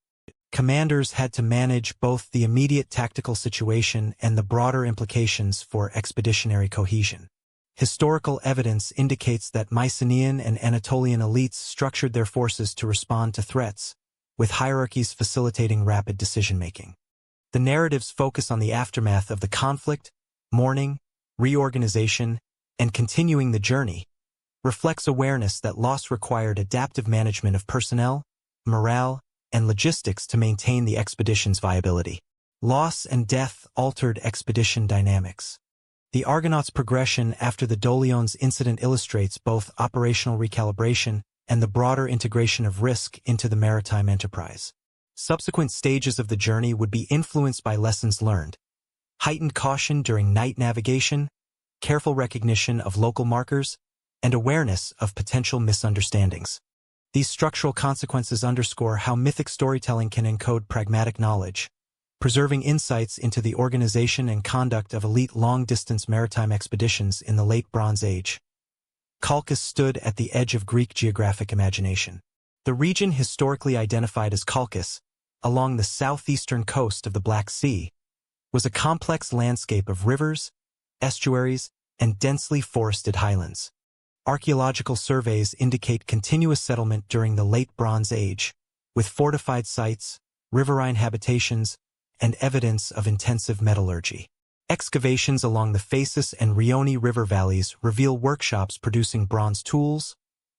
Commanders had to manage both the immediate tactical situation and the broader implications for expeditionary cohesion. Historical evidence indicates that Mycenaean and Anatolian elites structured their forces to respond to threats, with hierarchies facilitating rapid decision-making. The narratives focus on the aftermath of the conflict, mourning, reorganization, and continuing the journey, reflects awareness that loss required adaptive management of personnel, morale, and logistics to maintain the expedition's viability. Loss and death altered expedition dynamics. The Argonauts' progression after the Dolions incident illustrates both operational recalibration and the broader integration of risk into the maritime enterprise. Subsequent stages of the journey would be influenced by lessons learned: heightened caution during night navigation, careful recognition of local markers, and awareness of potential misunderstandings. These structural consequences underscore how mythic storytelling can encode pragmatic knowledge, preserving insights into the organization and conduct of elite long-distance maritime expeditions in the late Bronze Age. Colchis stood at the edge of Greek geographic imagination. The region historically identified as Colchis, along the southeastern coast of the Black Sea, was a complex landscape of rivers, estuaries, and densely forested highlands. Archaeological surveys indicate continuous settlement during the late Bronze Age, with fortified sites, riverine habitations, and evidence of intensive metallurgy. Excavations along the Phasis and Rioni river valleys reveal workshops producing bronze tools,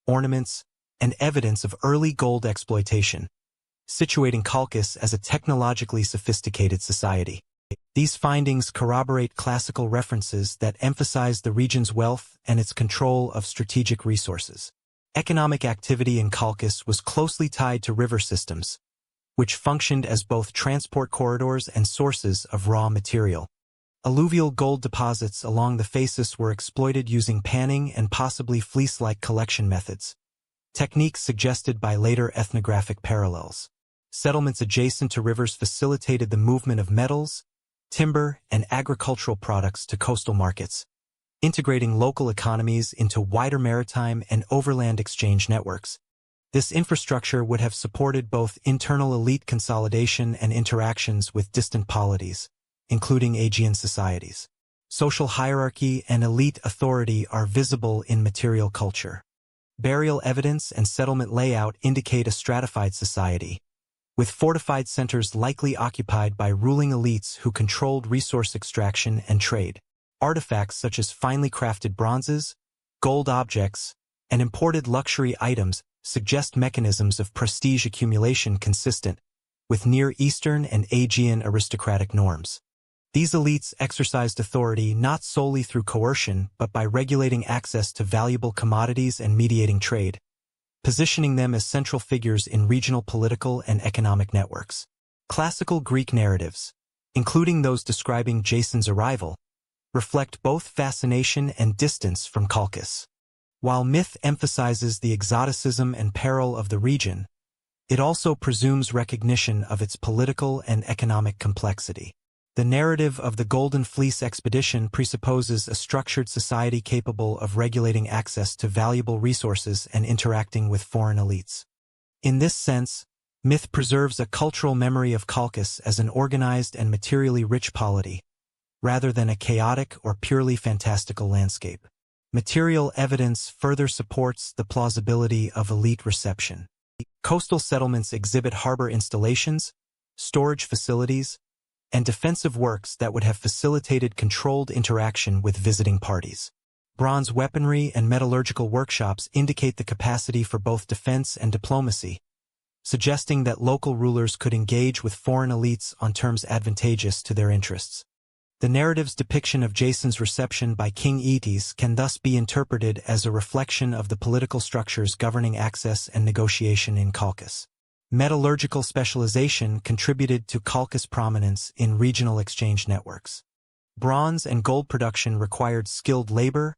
ornaments, and evidence of early gold exploitation, situating Colchis as a technologically sophisticated society. These findings corroborate classical references that emphasize the region's wealth and its control of strategic resources. Economic activity in Colchis was closely tied to river systems, which functioned as both transport corridors and sources of raw material. Alluvial gold deposits along the Phasis were exploited using panning and possibly fleece-like collection methods, techniques suggested by later ethnographic parallels. Settlements adjacent to rivers facilitated the movement of metals, timber, and agricultural products to coastal markets, integrating local economies into wider maritime and overland exchange networks. This infrastructure would have supported both internal elite consolidation and interactions with distant polities, including Aegean societies. Social hierarchy and elite authority are visible in material culture. Burial evidence and settlement layout indicate a stratified society, with fortified centers likely occupied by ruling elites who controlled resource extraction and trade. Artifacts such as finely crafted bronzes, gold objects, and imported luxury items suggest mechanisms of prestige accumulation consistent with Near Eastern and Aegean aristocratic norms. These elites exercised authority not solely through coercion but by regulating access to valuable commodities and mediating trade, positioning them as central figures in regional political and economic networks. Classical Greek narratives, including those describing Jason's arrival, reflect both fascination and distance from Colchis. While myth emphasizes the exoticism and peril of the region, it also presumes recognition of its political and economic complexity. The narrative of the Golden Fleece expedition presupposes a structured society capable of regulating access to valuable resources and interacting with foreign elites. In this sense, myth preserves a cultural memory of Colchis as an organized and materially rich polity, rather than a chaotic or purely fantastical landscape. Material evidence further supports the plausibility of elite reception. Coastal settlements exhibit harbor installations, storage facilities, and defensive works that would have facilitated controlled interaction with visiting parties. Bronze weaponry and metallurgical workshops indicate the capacity for both defense and diplomacy, suggesting that local rulers could engage with foreign elites on terms advantageous to their interests. The narrative's depiction of Jason's reception by King Aeetes can thus be interpreted as a reflection of the political structures governing access and negotiation in Colchis. Metallurgical specialization contributed to Colchis' prominence in regional exchange networks. Bronze and gold production required skilled labor,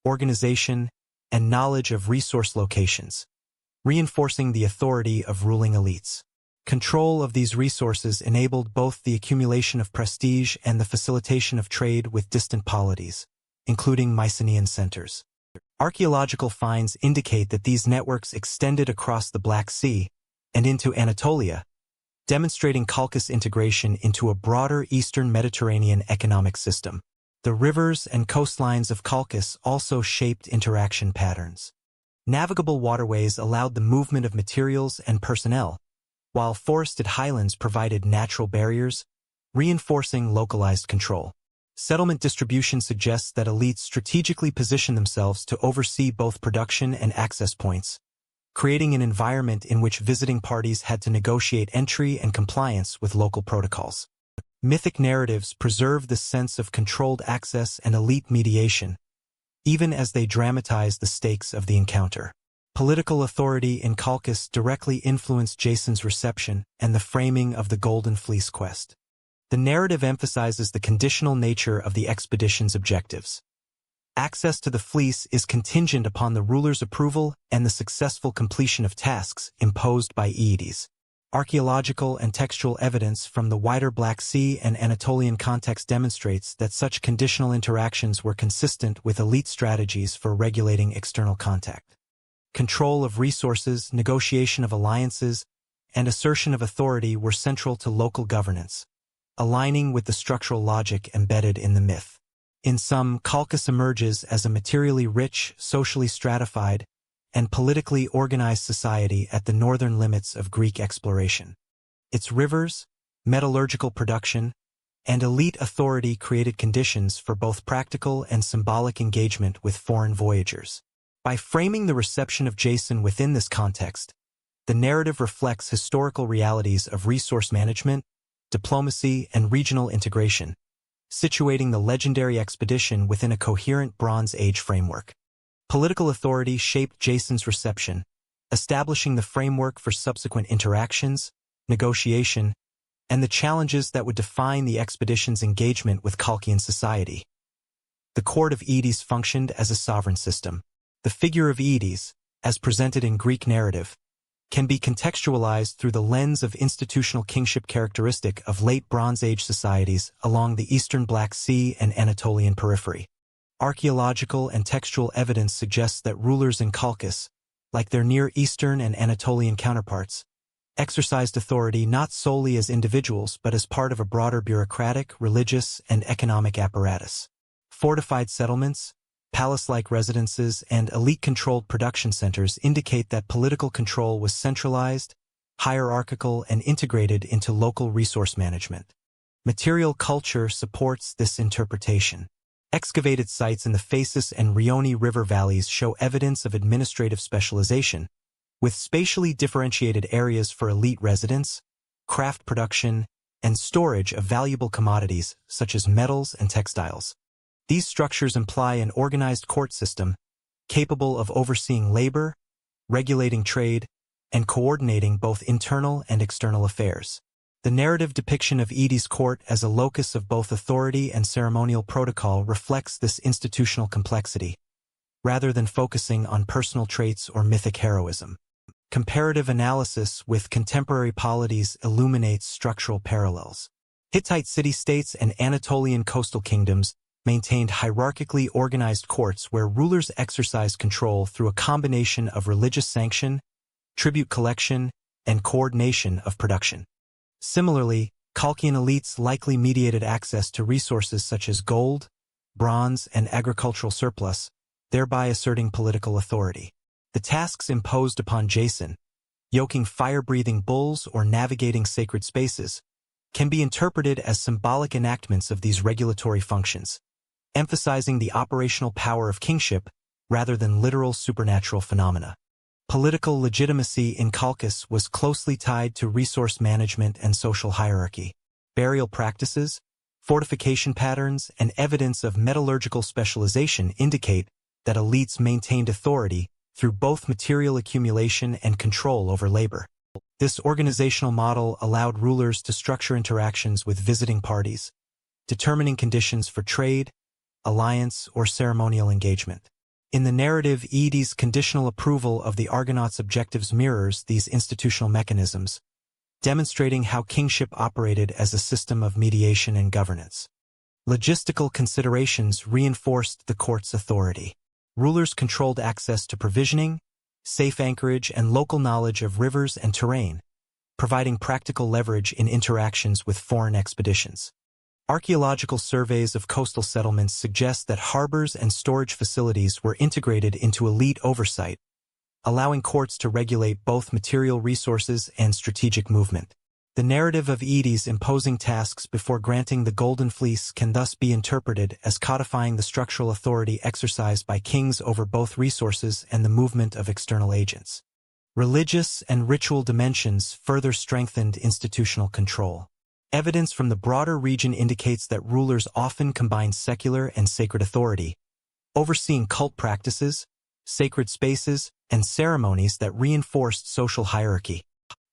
organization, and knowledge of resource locations, reinforcing the authority of ruling elites. Control of these resources enabled both the accumulation of prestige and the facilitation of trade with distant polities, including Mycenaean centers. Archaeological finds indicate that these networks extended across the Black Sea and into Anatolia, demonstrating Colchis' integration into a broader Eastern Mediterranean economic system. The rivers and coastlines of Colchis also shaped interaction patterns. Navigable waterways allowed the movement of materials and personnel, while forested highlands provided natural barriers, reinforcing localized control. Settlement distribution suggests that elites strategically position themselves to oversee both production and access points, creating an environment in which visiting parties had to negotiate entry and compliance with local protocols. Mythic narratives preserve the sense of controlled access and elite mediation, even as they dramatize the stakes of the encounter. Political authority in Colchis directly influenced Jason's reception and the framing of the Golden Fleece quest. The narrative emphasizes the conditional nature of the expedition's objectives. Access to the fleece is contingent upon the ruler's approval and the successful completion of tasks imposed by Aeetes. Archaeological and textual evidence from the wider Black Sea and Anatolian context demonstrates that such conditional interactions were consistent with elite strategies for regulating external contact. Control of resources, negotiation of alliances, and assertion of authority were central to local governance, aligning with the structural logic embedded in the myth. In sum, Colchis emerges as a materially rich, socially stratified, and politically organized society at the northern limits of Greek exploration. Its rivers, metallurgical production, and elite authority created conditions for both practical and symbolic engagement with foreign voyagers. By framing the reception of Jason within this context, the narrative reflects historical realities of resource management, diplomacy, and regional integration, situating the legendary expedition within a coherent Bronze Age framework. Political authority shaped Jason's reception, establishing the framework for subsequent interactions, negotiation, and the challenges that would define the expedition's engagement with Colchian society. The court of Aeetes functioned as a sovereign system. The figure of Aeetes, as presented in Greek narrative, can be contextualized through the lens of institutional kingship characteristic of late Bronze Age societies along the eastern Black Sea and Anatolian periphery. Archaeological and textual evidence suggests that rulers in Colchis, like their Near Eastern and Anatolian counterparts, exercised authority not solely as individuals but as part of a broader bureaucratic, religious, and economic apparatus. Fortified settlements, palace-like residences, and elite-controlled production centers indicate that political control was centralized, hierarchical, and integrated into local resource management. Material culture supports this interpretation. Excavated sites in the Phasis and Rioni river valleys show evidence of administrative specialization, with spatially differentiated areas for elite residence, craft production, and storage of valuable commodities such as metals and textiles. These structures imply an organized court system capable of overseeing labor, regulating trade, and coordinating both internal and external affairs. The narrative depiction of Edie's court as a locus of both authority and ceremonial protocol reflects this institutional complexity, rather than focusing on personal traits or mythic heroism. Comparative analysis with contemporary polities illuminates structural parallels. Hittite city-states and Anatolian coastal kingdoms maintained hierarchically organized courts where rulers exercised control through a combination of religious sanction, tribute collection, and coordination of production. Similarly, Colchian elites likely mediated access to resources such as gold, bronze, and agricultural surplus, thereby asserting political authority. The tasks imposed upon Jason, yoking fire-breathing bulls or navigating sacred spaces, can be interpreted as symbolic enactments of these regulatory functions, emphasizing the operational power of kingship rather than literal supernatural phenomena. Political legitimacy in Colchis was closely tied to resource management and social hierarchy. Burial practices, fortification patterns, and evidence of metallurgical specialization indicate that elites maintained authority through both material accumulation and control over labor. This organizational model allowed rulers to structure interactions with visiting parties, determining conditions for trade, alliance, or ceremonial engagement. In the narrative, Edie's conditional approval of the Argonauts' objectives mirrors these institutional mechanisms, demonstrating how kingship operated as a system of mediation and governance. Logistical considerations reinforced the court's authority. Rulers controlled access to provisioning, safe anchorage, and local knowledge of rivers and terrain, providing practical leverage in interactions with foreign expeditions. Archaeological surveys of coastal settlements suggest that harbors and storage facilities were integrated into elite oversight, allowing courts to regulate both material resources and strategic movement. The narrative of Edie's imposing tasks before granting the Golden Fleece can thus be interpreted as codifying the structural authority exercised by kings over both resources and the movement of external agents. Religious and ritual dimensions further strengthened institutional control. Evidence from the broader region indicates that rulers often combined secular and sacred authority, overseeing cult practices, sacred spaces, and ceremonies that reinforced social hierarchy.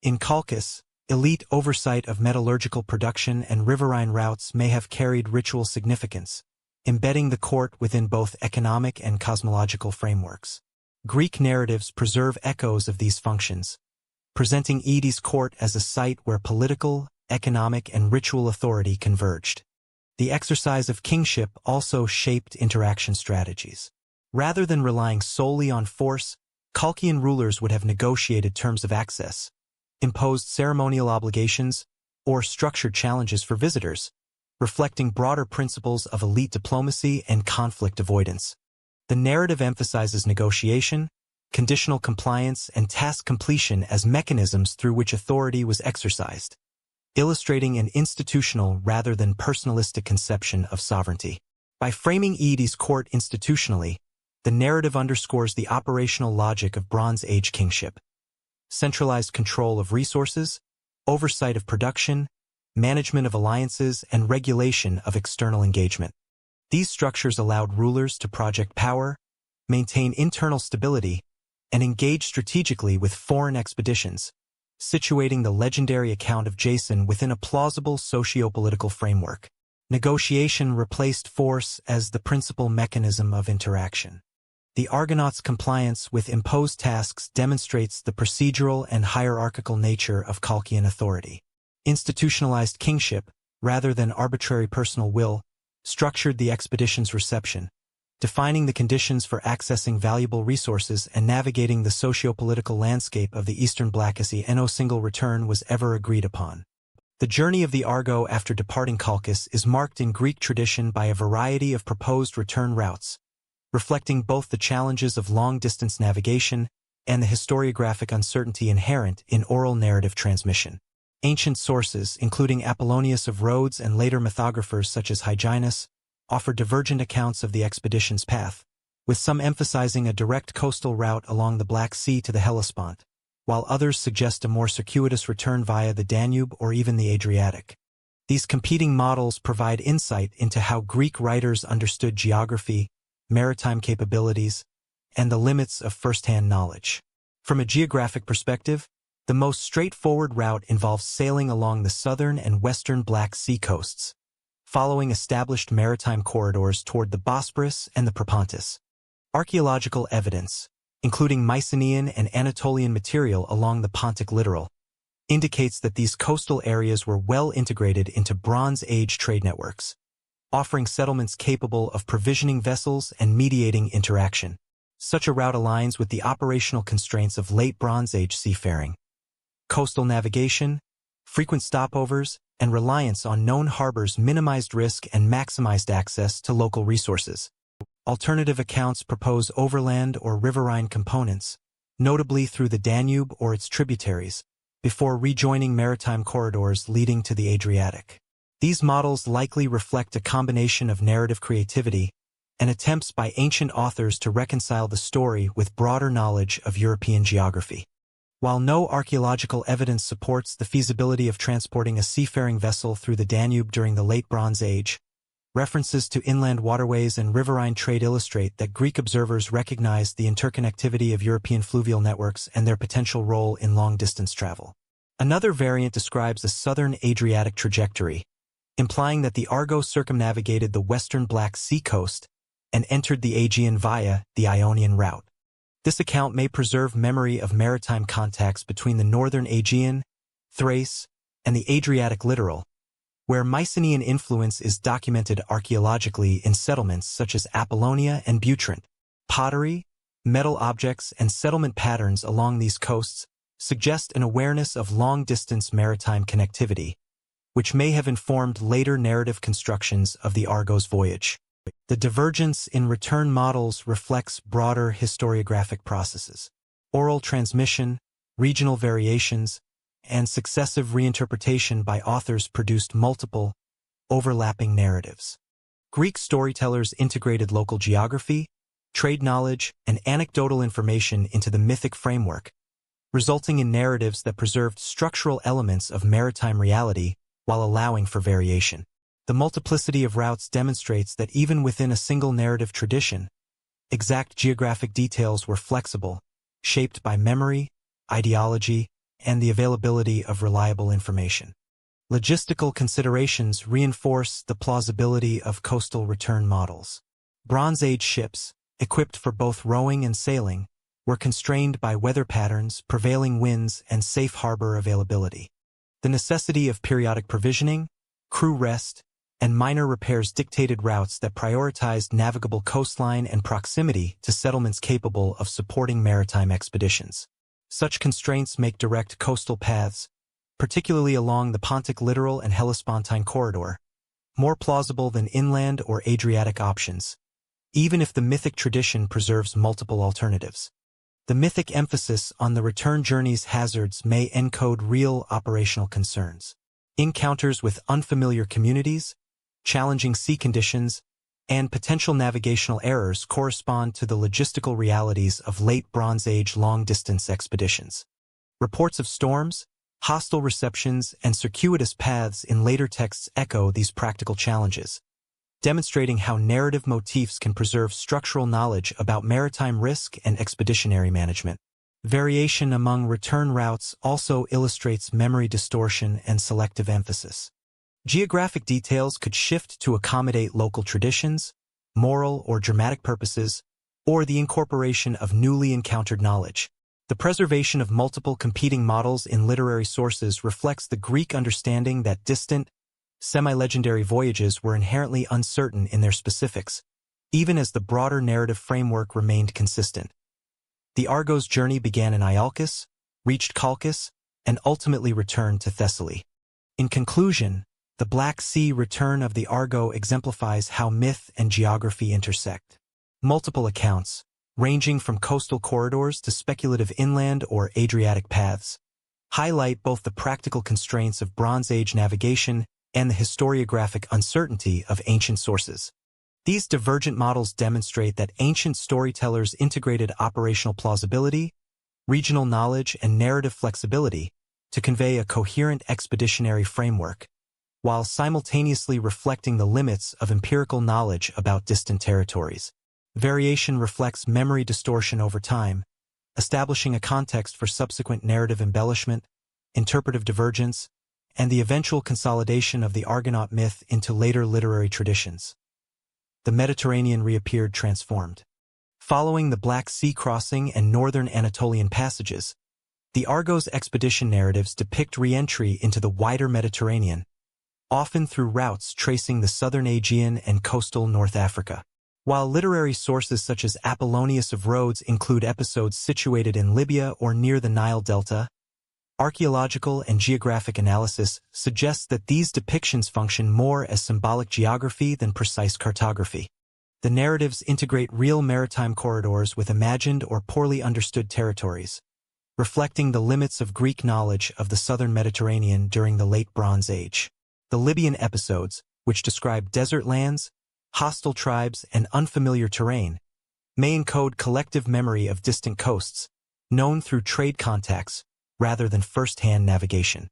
In Colchis, elite oversight of metallurgical production and riverine routes may have carried ritual significance, embedding the court within both economic and cosmological frameworks. Greek narratives preserve echoes of these functions, presenting Edie's court as a site where political, economic, and ritual authority converged. The exercise of kingship also shaped interaction strategies. Rather than relying solely on force, Colchian rulers would have negotiated terms of access, imposed ceremonial obligations, or structured challenges for visitors, reflecting broader principles of elite diplomacy and conflict avoidance. The narrative emphasizes negotiation, conditional compliance, and task completion as mechanisms through which authority was exercised, illustrating an institutional rather than personalistic conception of sovereignty. By framing Edie's court institutionally, the narrative underscores the operational logic of Bronze Age kingship. Centralized control of resources, oversight of production, management of alliances, and regulation of external engagement. These structures allowed rulers to project power, maintain internal stability, and engage strategically with foreign expeditions, situating the legendary account of Jason within a plausible socio-political framework. Negotiation replaced force as the principal mechanism of interaction. The Argonauts' compliance with imposed tasks demonstrates the procedural and hierarchical nature of Colchian authority. Institutionalized kingship, rather than arbitrary personal will, structured the expedition's reception, defining the conditions for accessing valuable resources and navigating the socio-political landscape of the Eastern Black Sea. No single return was ever agreed upon. The journey of the Argo after departing Colchis is marked in Greek tradition by a variety of proposed return routes, reflecting both the challenges of long-distance navigation and the historiographic uncertainty inherent in oral narrative transmission. Ancient sources, including Apollonius of Rhodes and later mythographers such as Hyginus, offer divergent accounts of the expedition's path, with some emphasizing a direct coastal route along the Black Sea to the Hellespont, while others suggest a more circuitous return via the Danube or even the Adriatic. These competing models provide insight into how Greek writers understood geography, maritime capabilities, and the limits of first-hand knowledge. From a geographic perspective, the most straightforward route involves sailing along the southern and western Black Sea coasts, following established maritime corridors toward the Bosporus and the Propontis. Archaeological evidence, including Mycenaean and Anatolian material along the Pontic littoral, indicates that these coastal areas were well integrated into Bronze Age trade networks, offering settlements capable of provisioning vessels and mediating interaction. Such a route aligns with the operational constraints of late Bronze Age seafaring. Coastal navigation, frequent stopovers, and reliance on known harbors minimized risk and maximized access to local resources. Alternative accounts propose overland or riverine components, notably through the Danube or its tributaries, before rejoining maritime corridors leading to the Adriatic. These models likely reflect a combination of narrative creativity and attempts by ancient authors to reconcile the story with broader knowledge of European geography. While no archaeological evidence supports the feasibility of transporting a seafaring vessel through the Danube during the Late Bronze Age, references to inland waterways and riverine trade illustrate that Greek observers recognized the interconnectivity of European fluvial networks and their potential role in long-distance travel. Another variant describes a southern Adriatic trajectory, implying that the Argo circumnavigated the western Black Sea coast and entered the Aegean via the Ionian route. This account may preserve memory of maritime contacts between the northern Aegean, Thrace, and the Adriatic littoral, where Mycenaean influence is documented archaeologically in settlements such as Apollonia and Butrint. Pottery, metal objects, and settlement patterns along these coasts suggest an awareness of long-distance maritime connectivity, which may have informed later narrative constructions of the Argo's voyage. The divergence in return models reflects broader historiographic processes. Oral transmission, regional variations, and successive reinterpretation by authors produced multiple, overlapping narratives. Greek storytellers integrated local geography, trade knowledge, and anecdotal information into the mythic framework, resulting in narratives that preserved structural elements of maritime reality while allowing for variation. The multiplicity of routes demonstrates that even within a single narrative tradition, exact geographic details were flexible, shaped by memory, ideology, and the availability of reliable information. Logistical considerations reinforce the plausibility of coastal return models. Bronze Age ships, equipped for both rowing and sailing, were constrained by weather patterns, prevailing winds, and safe harbor availability. The necessity of periodic provisioning, crew rest, and minor repairs dictated routes that prioritized navigable coastline and proximity to settlements capable of supporting maritime expeditions. Such constraints make direct coastal paths, particularly along the Pontic littoral and Hellespontine corridor, more plausible than inland or Adriatic options, even if the mythic tradition preserves multiple alternatives. The mythic emphasis on the return journey's hazards may encode real operational concerns. Encounters with unfamiliar communities, challenging sea conditions, and potential navigational errors correspond to the logistical realities of late Bronze Age long-distance expeditions. Reports of storms, hostile receptions, and circuitous paths in later texts echo these practical challenges, demonstrating how narrative motifs can preserve structural knowledge about maritime risk and expeditionary management. Variation among return routes also illustrates memory distortion and selective emphasis. Geographic details could shift to accommodate local traditions, moral or dramatic purposes, or the incorporation of newly encountered knowledge. The preservation of multiple competing models in literary sources reflects the Greek understanding that distant, semi-legendary voyages were inherently uncertain in their specifics, even as the broader narrative framework remained consistent. The Argo's journey began in Iolcus, reached Colchis, and ultimately returned to Thessaly. In conclusion, the Black Sea return of the Argo exemplifies how myth and geography intersect. Multiple accounts, ranging from coastal corridors to speculative inland or Adriatic paths, highlight both the practical constraints of Bronze Age navigation and the historiographic uncertainty of ancient sources. These divergent models demonstrate that ancient storytellers integrated operational plausibility, regional knowledge, and narrative flexibility to convey a coherent expeditionary framework, while simultaneously reflecting the limits of empirical knowledge about distant territories. Variation reflects memory distortion over time, establishing a context for subsequent narrative embellishment, interpretive divergence, and the eventual consolidation of the Argonaut myth into later literary traditions. The Mediterranean reappeared transformed. Following the Black Sea crossing and northern Anatolian passages, the Argos expedition narratives depict re-entry into the wider Mediterranean, often through routes tracing the southern Aegean and coastal North Africa. While literary sources such as Apollonius of Rhodes include episodes situated in Libya or near the Nile Delta, archaeological and geographic analysis suggests that these depictions function more as symbolic geography than precise cartography. The narratives integrate real maritime corridors with imagined or poorly understood territories, reflecting the limits of Greek knowledge of the southern Mediterranean during the Late Bronze Age. The Libyan episodes, which describe desert lands, hostile tribes, and unfamiliar terrain, may encode collective memory of distant coasts, known through trade contacts rather than first-hand navigation.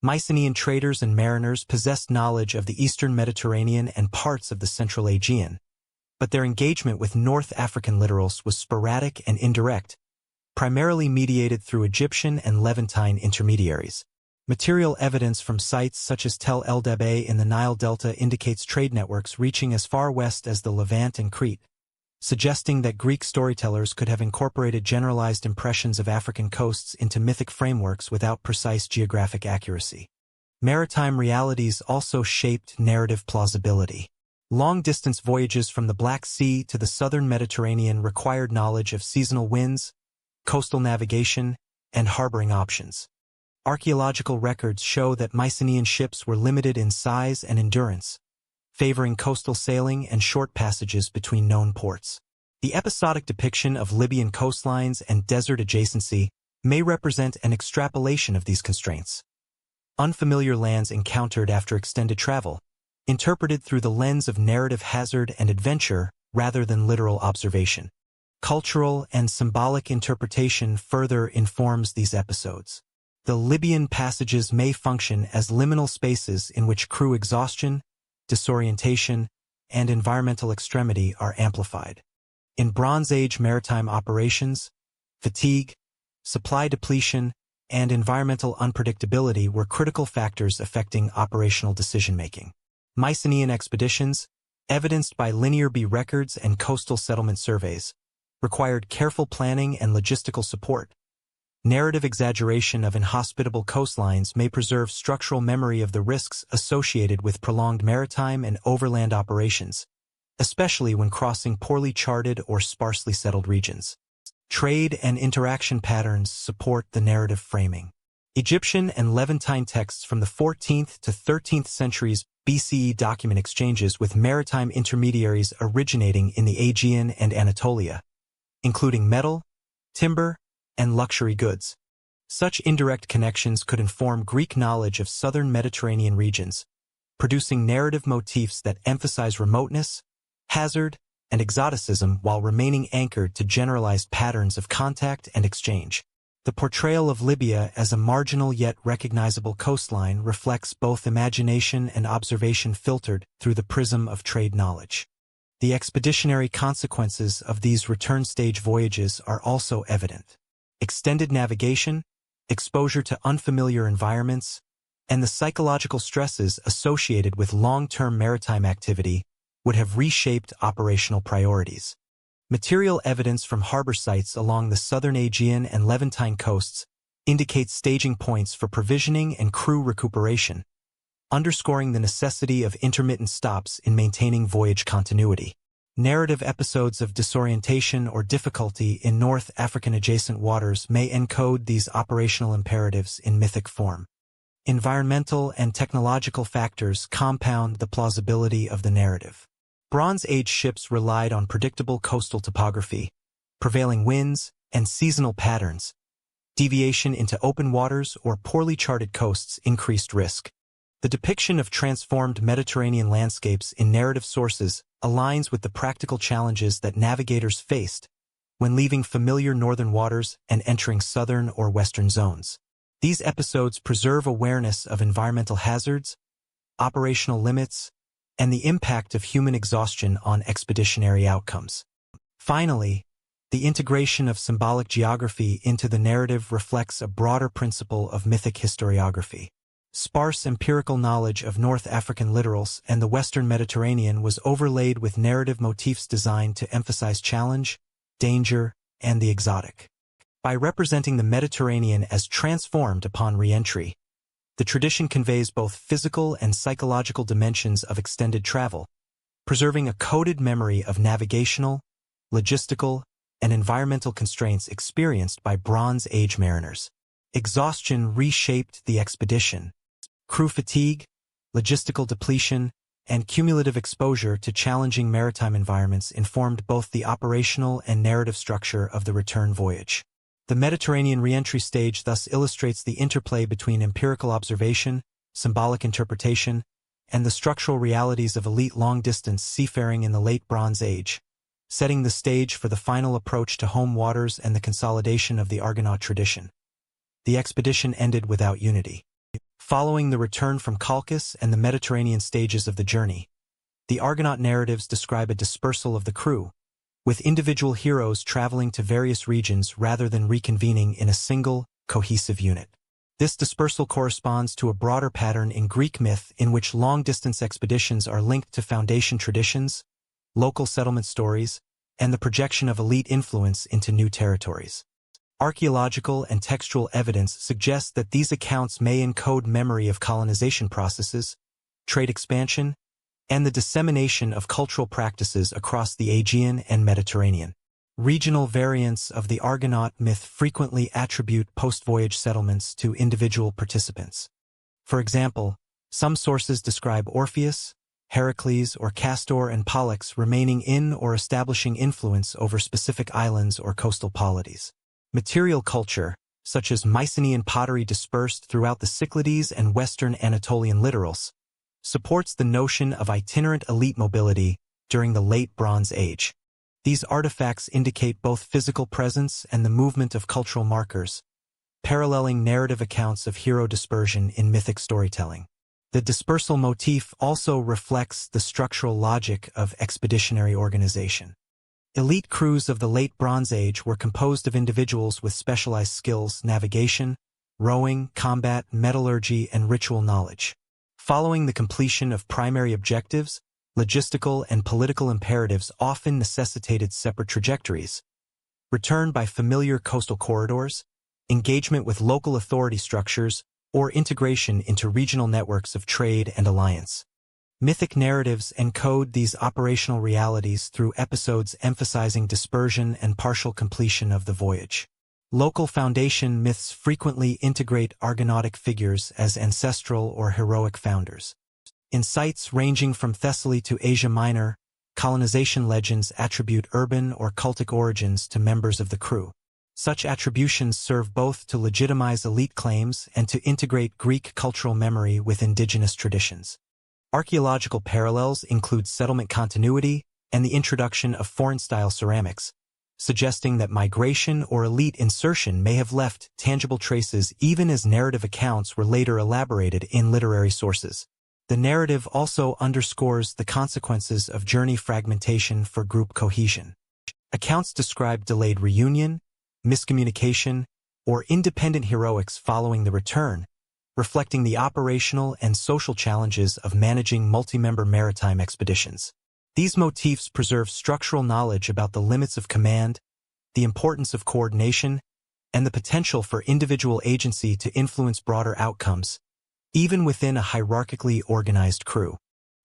Mycenaean traders and mariners possessed knowledge of the eastern Mediterranean and parts of the central Aegean, but their engagement with North African littorals was sporadic and indirect, primarily mediated through Egyptian and Levantine intermediaries. Material evidence from sites such as Tel El Dabei in the Nile Delta indicates trade networks reaching as far west as the Levant and Crete, suggesting that Greek storytellers could have incorporated generalized impressions of African coasts into mythic frameworks without precise geographic accuracy. Maritime realities also shaped narrative plausibility. Long-distance voyages from the Black Sea to the southern Mediterranean required knowledge of seasonal winds, coastal navigation, and harboring options. Archaeological records show that Mycenaean ships were limited in size and endurance, favoring coastal sailing and short passages between known ports. The episodic depiction of Libyan coastlines and desert adjacency may represent an extrapolation of these constraints. Unfamiliar lands encountered after extended travel, interpreted through the lens of narrative hazard and adventure rather than literal observation. Cultural and symbolic interpretation further informs these episodes. The Libyan passages may function as liminal spaces in which crew exhaustion, disorientation, and environmental extremity are amplified. In Bronze Age maritime operations, fatigue, supply depletion, and environmental unpredictability were critical factors affecting operational decision-making. Mycenaean expeditions, evidenced by Linear B records and coastal settlement surveys, required careful planning and logistical support. Narrative exaggeration of inhospitable coastlines may preserve structural memory of the risks associated with prolonged maritime and overland operations, especially when crossing poorly charted or sparsely settled regions. Trade and interaction patterns support the narrative framing. Egyptian and Levantine texts from the 14th to 13th centuries BCE document exchanges with maritime intermediaries originating in the Aegean and Anatolia, including metal, timber, and luxury goods. Such indirect connections could inform Greek knowledge of southern Mediterranean regions, producing narrative motifs that emphasize remoteness, hazard, and exoticism while remaining anchored to generalized patterns of contact and exchange. The portrayal of Libya as a marginal yet recognizable coastline reflects both imagination and observation filtered through the prism of trade knowledge. The expeditionary consequences of these return-stage voyages are also evident. Extended navigation, exposure to unfamiliar environments, and the psychological stresses associated with long-term maritime activity would have reshaped operational priorities. Material evidence from harbor sites along the southern Aegean and Levantine coasts indicates staging points for provisioning and crew recuperation, underscoring the necessity of intermittent stops in maintaining voyage continuity. Narrative episodes of disorientation or difficulty in North African adjacent waters may encode these operational imperatives in mythic form. Environmental and technological factors compound the plausibility of the narrative. Bronze Age ships relied on predictable coastal topography, prevailing winds, and seasonal patterns. Deviation into open waters or poorly charted coasts increased risk. The depiction of transformed Mediterranean landscapes in narrative sources aligns with the practical challenges that navigators faced, when leaving familiar northern waters and entering southern or western zones. These episodes preserve awareness of environmental hazards, operational limits, and the impact of human exhaustion on expeditionary outcomes. Finally, the integration of symbolic geography into the narrative reflects a broader principle of mythic historiography. Sparse empirical knowledge of North African littorals and the Western Mediterranean was overlaid with narrative motifs designed to emphasize challenge, danger, and the exotic. By representing the Mediterranean as transformed upon re-entry, the tradition conveys both physical and psychological dimensions of extended travel, preserving a coded memory of navigational, logistical, and environmental constraints experienced by Bronze Age mariners. Exhaustion reshaped the expedition. Crew fatigue, logistical depletion, and cumulative exposure to challenging maritime environments informed both the operational and narrative structure of the return voyage. The Mediterranean re-entry stage thus illustrates the interplay between empirical observation, symbolic interpretation, and the structural realities of elite long-distance seafaring in the late Bronze Age, setting the stage for the final approach to home waters and the consolidation of the Argonaut tradition. The expedition ended without unity. Following the return from Colchis and the Mediterranean stages of the journey, the Argonaut narratives describe a dispersal of the crew, with individual heroes traveling to various regions rather than reconvening in a single, cohesive unit. This dispersal corresponds to a broader pattern in Greek myth in which long-distance expeditions are linked to foundation traditions, local settlement stories, and the projection of elite influence into new territories. Archaeological and textual evidence suggests that these accounts may encode memory of colonization processes, trade expansion, and the dissemination of cultural practices across the Aegean and Mediterranean. Regional variants of the Argonaut myth frequently attribute post-voyage settlements to individual participants. For example, some sources describe Orpheus, Heracles, or Castor and Pollux remaining in or establishing influence over specific islands or coastal polities. Material culture, such as Mycenaean pottery dispersed throughout the Cyclades and western Anatolian littorals, supports the notion of itinerant elite mobility during the late Bronze Age. These artifacts indicate both physical presence and the movement of cultural markers, paralleling narrative accounts of hero dispersion in mythic storytelling. The dispersal motif also reflects the structural logic of expeditionary organization. Elite crews of the late Bronze Age were composed of individuals with specialized skills, navigation, rowing, combat, metallurgy, and ritual knowledge. Following the completion of primary objectives, logistical and political imperatives often necessitated separate trajectories, return by familiar coastal corridors, engagement with local authority structures, or integration into regional networks of trade and alliance. Mythic narratives encode these operational realities through episodes emphasizing dispersion and partial completion of the voyage. Local foundation myths frequently integrate Argonautic figures as ancestral or heroic founders. In sites ranging from Thessaly to Asia Minor, colonization legends attribute urban or cultic origins to members of the crew. Such attributions serve both to legitimize elite claims and to integrate Greek cultural memory with indigenous traditions. Archaeological parallels include settlement continuity and the introduction of foreign-style ceramics, suggesting that migration or elite insertion may have left tangible traces even as narrative accounts were later elaborated in literary sources. The narrative also underscores the consequences of journey fragmentation for group cohesion. Accounts describe delayed reunion, miscommunication, or independent heroics following the return, reflecting the operational and social challenges of managing multi-member maritime expeditions. These motifs preserve structural knowledge about the limits of command, the importance of coordination, and the potential for individual agency to influence broader outcomes, even within a hierarchically organized crew.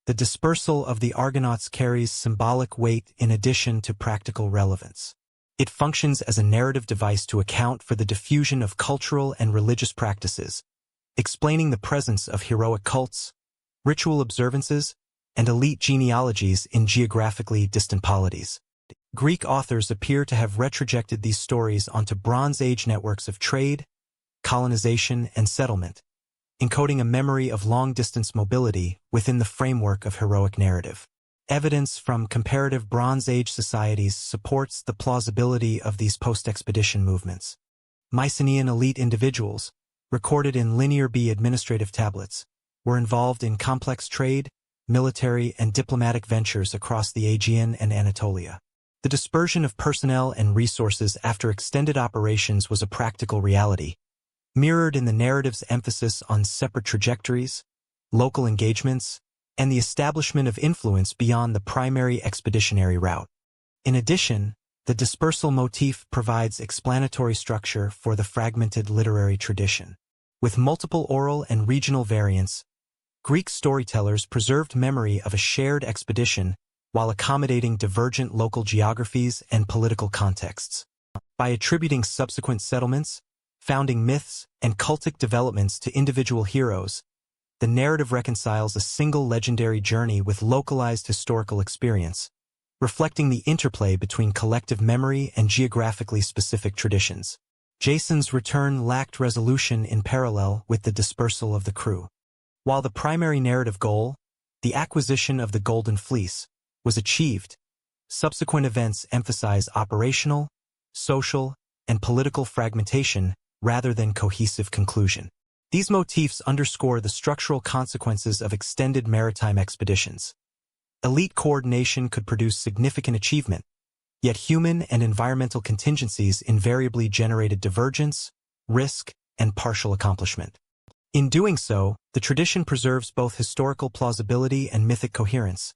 The dispersal of the Argonauts carries symbolic weight in addition to practical relevance. It functions as a narrative device to account for the diffusion of cultural and religious practices, explaining the presence of heroic cults, ritual observances, and elite genealogies in geographically distant polities. Greek authors appear to have retrojected these stories onto Bronze Age networks of trade, colonization, and settlement, encoding a memory of long-distance mobility within the framework of heroic narrative. Evidence from comparative Bronze Age societies supports the plausibility of these post-expedition movements. Mycenaean elite individuals, recorded in Linear B administrative tablets, were involved in complex trade, military, and diplomatic ventures across the Aegean and Anatolia. The dispersion of personnel and resources after extended operations was a practical reality, mirrored in the narrative's emphasis on separate trajectories, local engagements, and the establishment of influence beyond the primary expeditionary route. In addition, the dispersal motif provides explanatory structure for the fragmented literary tradition. With multiple oral and regional variants, Greek storytellers preserved memory of a shared expedition while accommodating divergent local geographies and political contexts. By attributing subsequent settlements, founding myths, and cultic developments to individual heroes, the narrative reconciles a single legendary journey with localized historical experience, reflecting the interplay between collective memory and geographically specific traditions. Jason's return lacked resolution in parallel with the dispersal of the crew. While the primary narrative goal, the acquisition of the Golden Fleece, was achieved, subsequent events emphasize operational, social, and political fragmentation rather than cohesive conclusion. These motifs underscore the structural consequences of extended maritime expeditions. Elite coordination could produce significant achievement, yet human and environmental contingencies invariably generated divergence, risk, and partial accomplishment. In doing so, the tradition preserves both historical plausibility and mythic coherence,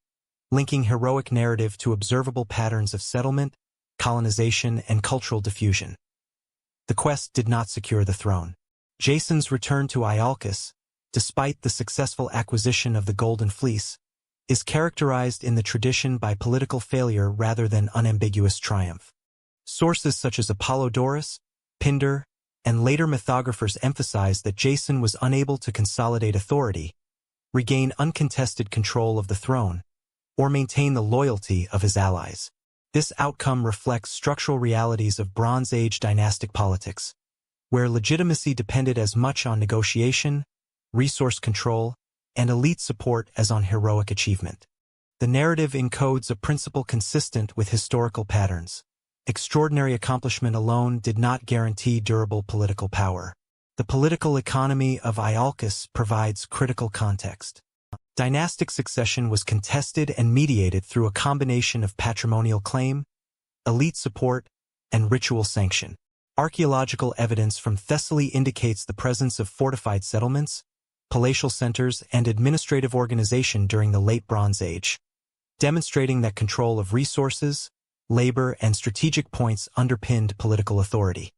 linking heroic narrative to observable patterns of settlement, colonization, and cultural diffusion. The quest did not secure the throne. Jason's return to Iolcus, despite the successful acquisition of the Golden Fleece, is characterized in the tradition by political failure rather than unambiguous triumph. Sources such as Apollodorus, Pindar, and later mythographers emphasize that Jason was unable to consolidate authority, regain uncontested control of the throne, or maintain the loyalty of his allies. This outcome reflects structural realities of Bronze Age dynastic politics, where legitimacy depended as much on negotiation, resource control, and elite support as on heroic achievement. The narrative encodes a principle consistent with historical patterns. Extraordinary accomplishment alone did not guarantee durable political power. The political economy of Iolcus provides critical context. Dynastic succession was contested and mediated through a combination of patrimonial claim, elite support, and ritual sanction. Archaeological evidence from Thessaly indicates the presence of fortified settlements, palatial centers, and administrative organization during the Late Bronze Age, demonstrating that control of resources, labor, and strategic points underpinned political authority.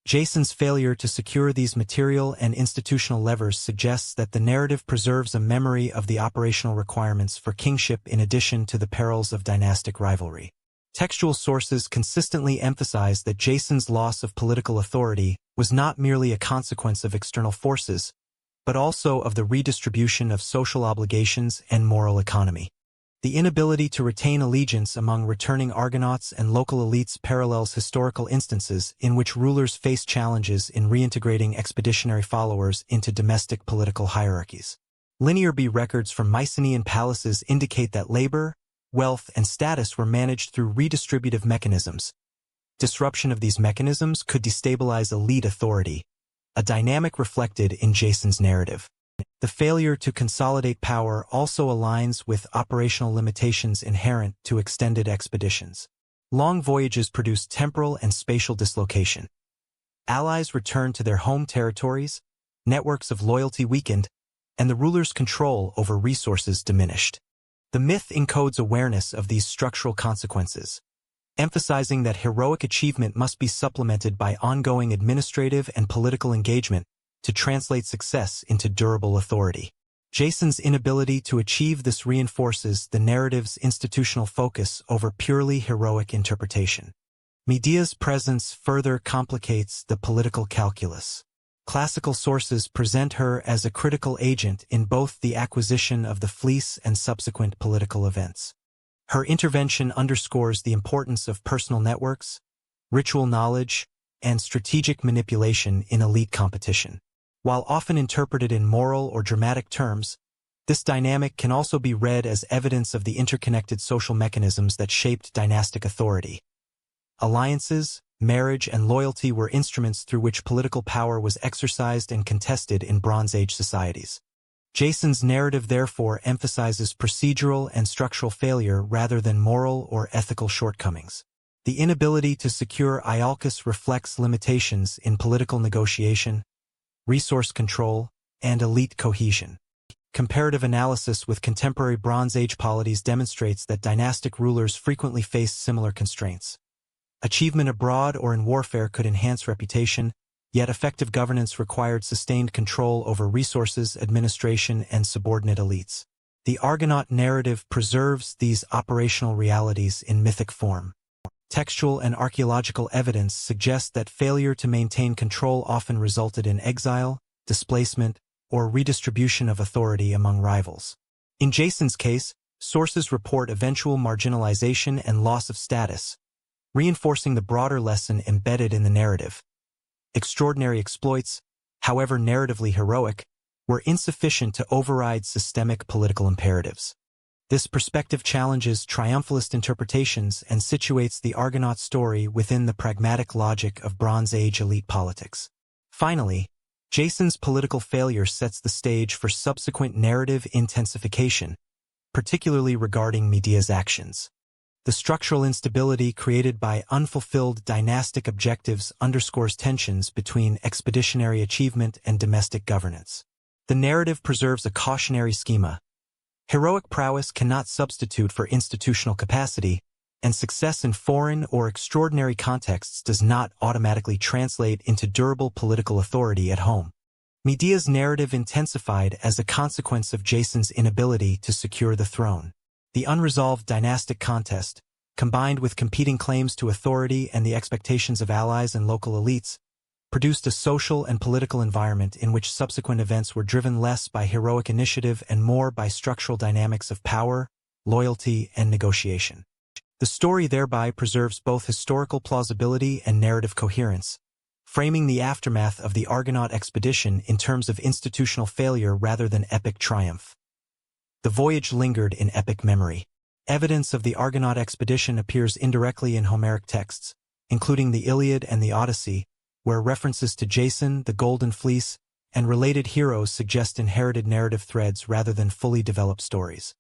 Jason's failure to secure these material and institutional levers suggests that the narrative preserves a memory of the operational requirements for kingship in addition to the perils of dynastic rivalry. Textual sources consistently emphasize that Jason's loss of political authority was not merely a consequence of external forces, but also of the redistribution of social obligations and moral economy. The inability to retain allegiance among returning Argonauts and local elites parallels historical instances in which rulers face challenges in reintegrating expeditionary followers into domestic political hierarchies. Linear B records from Mycenaean palaces indicate that labor, wealth, and status were managed through redistributive mechanisms. Disruption of these mechanisms could destabilize elite authority, a dynamic reflected in Jason's narrative. The failure to consolidate power also aligns with operational limitations inherent to extended expeditions. Long voyages produce temporal and spatial dislocation. Allies returned to their home territories, networks of loyalty weakened, and the ruler's control over resources diminished. The myth encodes awareness of these structural consequences, emphasizing that heroic achievement must be supplemented by ongoing administrative and political engagement to translate success into durable authority. Jason's inability to achieve this reinforces the narrative's institutional focus over purely heroic interpretation. Medea's presence further complicates the political calculus. Classical sources present her as a critical agent in both the acquisition of the fleece and subsequent political events. Her intervention underscores the importance of personal networks, ritual knowledge, and strategic manipulation in elite competition. While often interpreted in moral or dramatic terms, This dynamic can also be read as evidence of the interconnected social mechanisms that shaped dynastic authority. Alliances, marriage, and loyalty were instruments through which political power was exercised and contested in Bronze Age societies. Jason's narrative therefore emphasizes procedural and structural failure rather than moral or ethical shortcomings. The inability to secure Iolcus reflects limitations in political negotiation, resource control, and elite cohesion. Comparative analysis with contemporary Bronze Age polities demonstrates that dynastic rulers frequently faced similar constraints. Achievement abroad or in warfare could enhance reputation, yet effective governance required sustained control over resources, administration, and subordinate elites. The Argonaut narrative preserves these operational realities in mythic form. Textual and archaeological evidence suggests that failure to maintain control often resulted in exile, displacement, or redistribution of authority among rivals. In Jason's case, sources report eventual marginalization and loss of status, reinforcing the broader lesson embedded in the narrative. Extraordinary exploits, however narratively heroic, were insufficient to override systemic political imperatives. This perspective challenges triumphalist interpretations and situates the Argonaut story within the pragmatic logic of Bronze Age elite politics. Finally, Jason's political failure sets the stage for subsequent narrative intensification, particularly regarding Medea's actions. The structural instability created by unfulfilled dynastic objectives underscores tensions between expeditionary achievement and domestic governance. The narrative preserves a cautionary schema. Heroic prowess cannot substitute for institutional capacity, and success in foreign or extraordinary contexts does not automatically translate into durable political authority at home. Medea's narrative intensified as a consequence of Jason's inability to secure the throne. The unresolved dynastic contest, combined with competing claims to authority and the expectations of allies and local elites, produced a social and political environment in which subsequent events were driven less by heroic initiative and more by structural dynamics of power, loyalty, and negotiation. The story thereby preserves both historical plausibility and narrative coherence, framing the aftermath of the Argonaut expedition in terms of institutional failure rather than epic triumph. The voyage lingered in epic memory. Evidence of the Argonaut expedition appears indirectly in Homeric texts, including the Iliad and the Odyssey, where references to Jason, the Golden Fleece, and related heroes suggest inherited narrative threads rather than fully developed stories.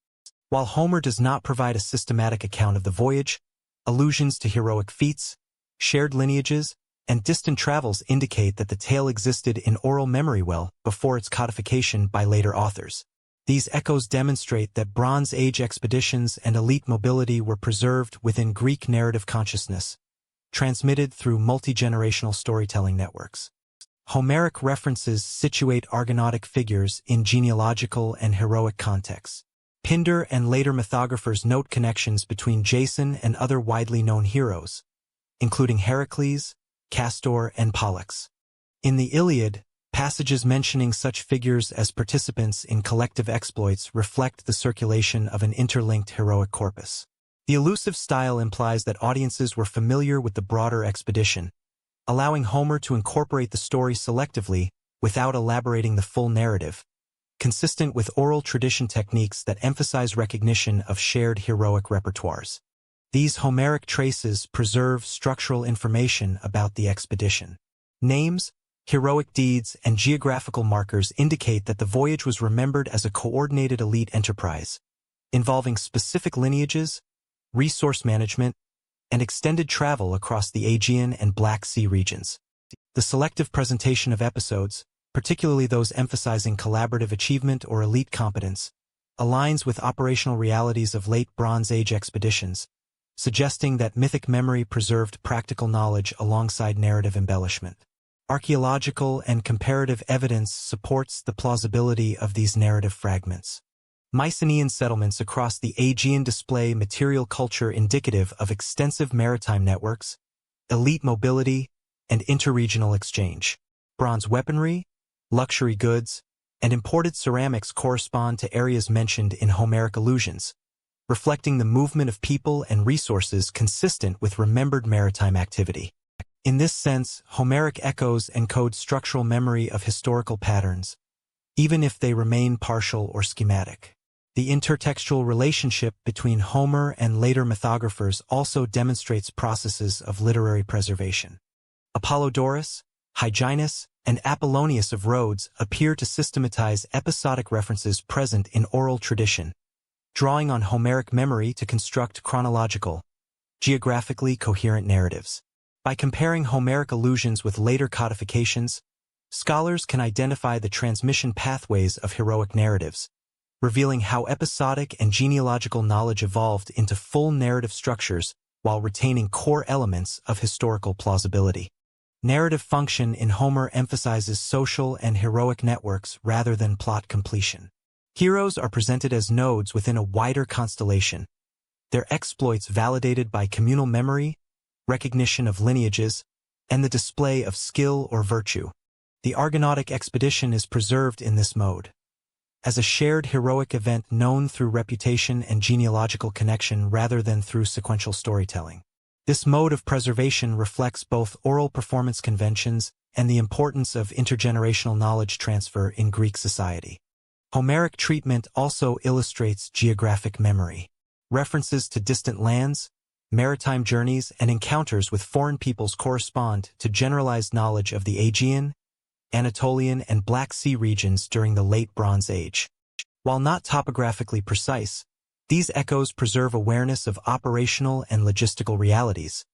While Homer does not provide a systematic account of the voyage, allusions to heroic feats, shared lineages, and distant travels indicate that the tale existed in oral memory well before its codification by later authors. These echoes demonstrate that Bronze Age expeditions and elite mobility were preserved within Greek narrative consciousness, transmitted through multi-generational storytelling networks. Homeric references situate Argonautic figures in genealogical and heroic contexts. Pindar and later mythographers note connections between Jason and other widely known heroes, including Heracles, Castor, and Pollux. In the Iliad, passages mentioning such figures as participants in collective exploits reflect the circulation of an interlinked heroic corpus. The elusive style implies that audiences were familiar with the broader expedition, allowing Homer to incorporate the story selectively without elaborating the full narrative, consistent with oral tradition techniques that emphasize recognition of shared heroic repertoires. These Homeric traces preserve structural information about the expedition. Names, heroic deeds, and geographical markers indicate that the voyage was remembered as a coordinated elite enterprise, involving specific lineages, resource management, and extended travel across the Aegean and Black Sea regions. The selective presentation of episodes, particularly those emphasizing collaborative achievement or elite competence, aligns with operational realities of late Bronze Age expeditions, suggesting that mythic memory preserved practical knowledge alongside narrative embellishment. Archaeological and comparative evidence supports the plausibility of these narrative fragments. Mycenaean settlements across the Aegean display material culture indicative of extensive maritime networks, elite mobility, and interregional exchange. Bronze weaponry, luxury goods, and imported ceramics correspond to areas mentioned in Homeric allusions, reflecting the movement of people and resources consistent with remembered maritime activity. In this sense, Homeric echoes encode structural memory of historical patterns, even if they remain partial or schematic. The intertextual relationship between Homer and later mythographers also demonstrates processes of literary preservation. Apollodorus, Hyginus, and Apollonius of Rhodes appear to systematize episodic references present in oral tradition, drawing on Homeric memory to construct chronological, geographically coherent narratives. By comparing Homeric allusions with later codifications, scholars can identify the transmission pathways of heroic narratives, revealing how episodic and genealogical knowledge evolved into full narrative structures while retaining core elements of historical plausibility. Narrative function in Homer emphasizes social and heroic networks rather than plot completion. Heroes are presented as nodes within a wider constellation, their exploits validated by communal memory, recognition of lineages, and the display of skill or virtue. The Argonautic expedition is preserved in this mode, as a shared heroic event known through reputation and genealogical connection rather than through sequential storytelling. This mode of preservation reflects both oral performance conventions and the importance of intergenerational knowledge transfer in Greek society. Homeric treatment also illustrates geographic memory. References to distant lands, maritime journeys, and encounters with foreign peoples correspond to generalized knowledge of the Aegean, Anatolian, and Black Sea regions during the Late Bronze Age. While not topographically precise, these echoes preserve awareness of operational and logistical realities,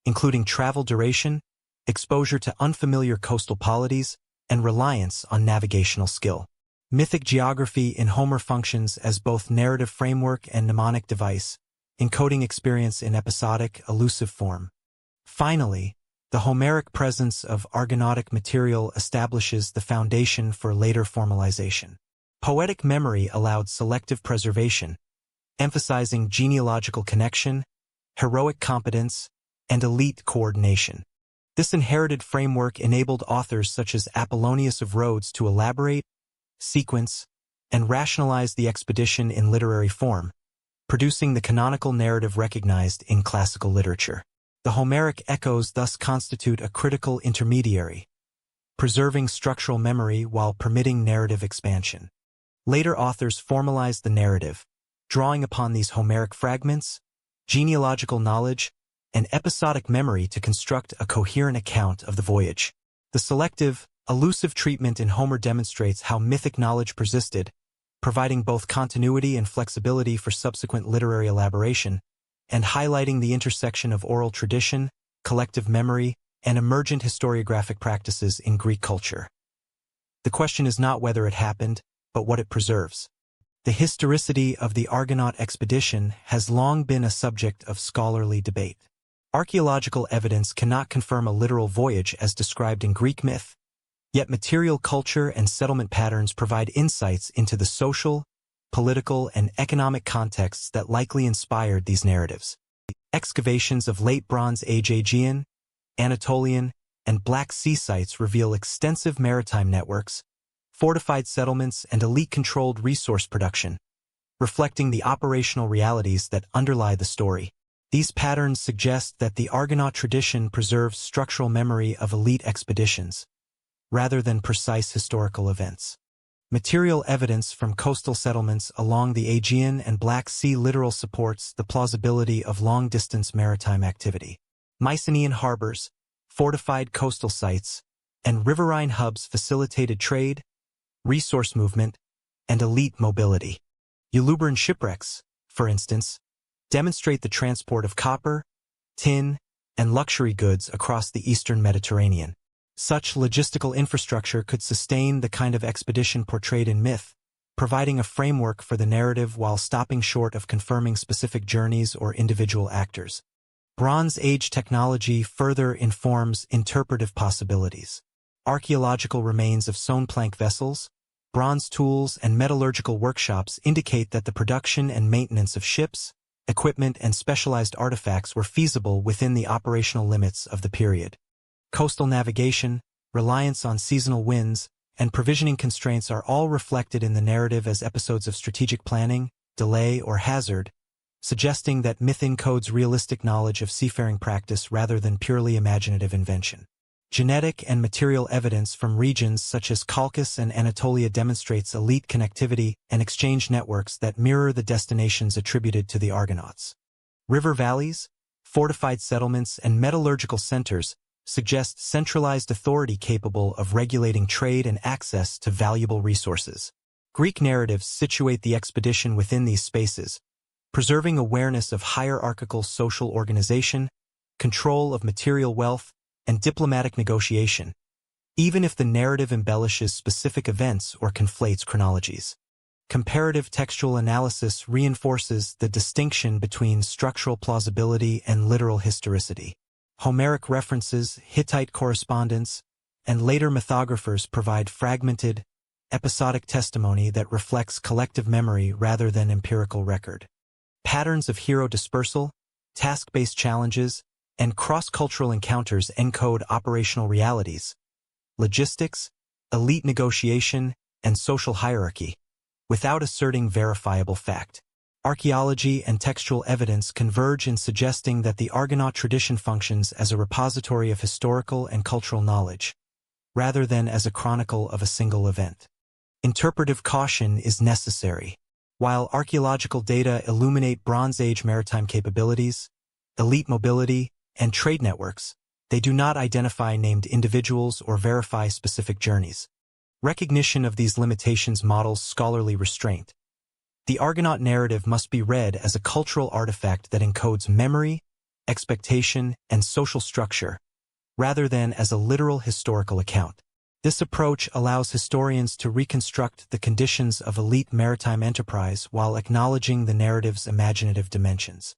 including travel duration, exposure to unfamiliar coastal polities, and reliance on navigational skill. Mythic geography in Homer functions as both narrative framework and mnemonic device, encoding experience in episodic, elusive form. Finally, the Homeric presence of Argonautic material establishes the foundation for later formalization. Poetic memory allowed selective preservation, emphasizing genealogical connection, heroic competence, and elite coordination. This inherited framework enabled authors such as Apollonius of Rhodes to elaborate, sequence, and rationalize the expedition in literary form, producing the canonical narrative recognized in classical literature. The Homeric echoes thus constitute a critical intermediary, preserving structural memory while permitting narrative expansion. Later authors formalized the narrative, drawing upon these Homeric fragments, genealogical knowledge, and episodic memory to construct a coherent account of the voyage. The selective, elusive treatment in Homer demonstrates how mythic knowledge persisted, providing both continuity and flexibility for subsequent literary elaboration, and highlighting the intersection of oral tradition, collective memory, and emergent historiographic practices in Greek culture. The question is not whether it happened, but what it preserves. The historicity of the Argonaut expedition has long been a subject of scholarly debate. Archaeological evidence cannot confirm a literal voyage as described in Greek myth, yet material culture and settlement patterns provide insights into the social, political, and economic contexts that likely inspired these narratives. Excavations of late Bronze Age Aegean, Anatolian, and Black Sea sites reveal extensive maritime networks, fortified settlements, and elite-controlled resource production, reflecting the operational realities that underlie the story. These patterns suggest that the Argonaut tradition preserves structural memory of elite expeditions, rather than precise historical events. Material evidence from coastal settlements along the Aegean and Black Sea littoral supports the plausibility of long-distance maritime activity. Mycenaean harbors, fortified coastal sites, and riverine hubs facilitated trade, resource movement, and elite mobility. Eulubran shipwrecks, for instance, demonstrate the transport of copper, tin, and luxury goods across the eastern Mediterranean. Such logistical infrastructure could sustain the kind of expedition portrayed in myth, providing a framework for the narrative while stopping short of confirming specific journeys or individual actors. Bronze Age technology further informs interpretive possibilities. Archaeological remains of sewn plank vessels, bronze tools, and metallurgical workshops indicate that the production and maintenance of ships, equipment, and specialized artifacts were feasible within the operational limits of the period. Coastal navigation, reliance on seasonal winds, and provisioning constraints are all reflected in the narrative as episodes of strategic planning, delay, or hazard, suggesting that myth encodes realistic knowledge of seafaring practice rather than purely imaginative invention. Genetic and material evidence from regions such as Colchis and Anatolia demonstrates elite connectivity and exchange networks that mirror the destinations attributed to the Argonauts. River valleys, fortified settlements, and metallurgical centers suggest centralized authority capable of regulating trade and access to valuable resources. Greek narratives situate the expedition within these spaces, preserving awareness of hierarchical social organization, control of material wealth, and diplomatic negotiation, even if the narrative embellishes specific events or conflates chronologies. Comparative textual analysis reinforces the distinction between structural plausibility and literal historicity. Homeric references, Hittite correspondence, and later mythographers provide fragmented, episodic testimony that reflects collective memory rather than empirical record. Patterns of hero dispersal, task-based challenges, and cross-cultural encounters encode operational realities, logistics, elite negotiation, and social hierarchy, without asserting verifiable fact. Archaeology and textual evidence converge in suggesting that the Argonaut tradition functions as a repository of historical and cultural knowledge, rather than as a chronicle of a single event. Interpretive caution is necessary. While archaeological data illuminate Bronze Age maritime capabilities, elite mobility, and trade networks, they do not identify named individuals or verify specific journeys. Recognition of these limitations models scholarly restraint. The Argonaut narrative must be read as a cultural artifact that encodes memory, expectation, and social structure, rather than as a literal historical account. This approach allows historians to reconstruct the conditions of elite maritime enterprise while acknowledging the narrative's imaginative dimensions.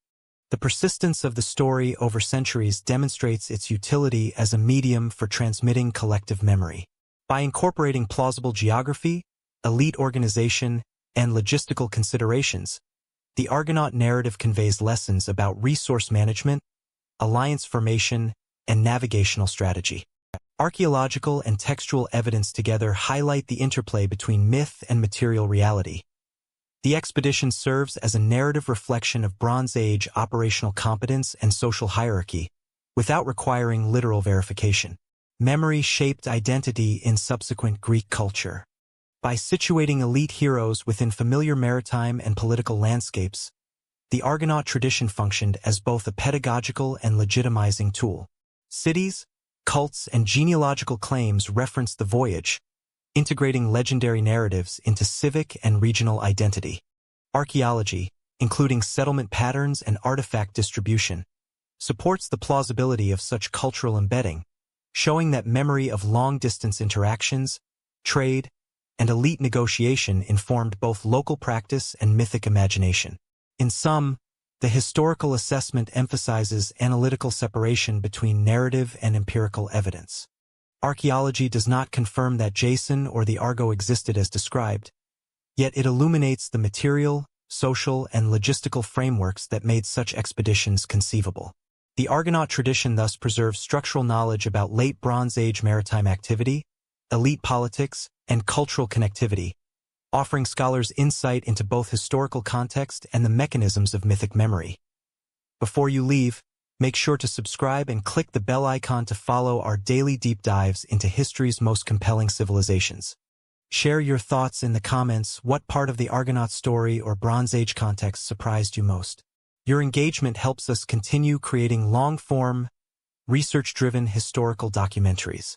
The persistence of the story over centuries demonstrates its utility as a medium for transmitting collective memory. By incorporating plausible geography, elite organization, and logistical considerations, the Argonaut narrative conveys lessons about resource management, alliance formation, and navigational strategy. Archaeological and textual evidence together highlight the interplay between myth and material reality. The expedition serves as a narrative reflection of Bronze Age operational competence and social hierarchy, without requiring literal verification. Memory shaped identity in subsequent Greek culture. By situating elite heroes within familiar maritime and political landscapes, the Argonaut tradition functioned as both a pedagogical and legitimizing tool. Cities, cults, and genealogical claims reference the voyage, integrating legendary narratives into civic and regional identity. Archaeology, including settlement patterns and artifact distribution, supports the plausibility of such cultural embedding, showing that memory of long-distance interactions, trade, and elite negotiation informed both local practice and mythic imagination. In sum, the historical assessment emphasizes analytical separation between narrative and empirical evidence. Archaeology does not confirm that Jason or the Argo existed as described, yet it illuminates the material, social, and logistical frameworks that made such expeditions conceivable. The Argonaut tradition thus preserves structural knowledge about late Bronze Age maritime activity, elite politics, and cultural connectivity, offering scholars insight into both historical context and the mechanisms of mythic memory. Before you leave, make sure to subscribe and click the bell icon to follow our daily deep dives into history's most compelling civilizations. Share your thoughts in the comments. What part of the Argonaut story or Bronze Age context surprised you most? Your engagement helps us continue creating long-form, research-driven historical documentaries.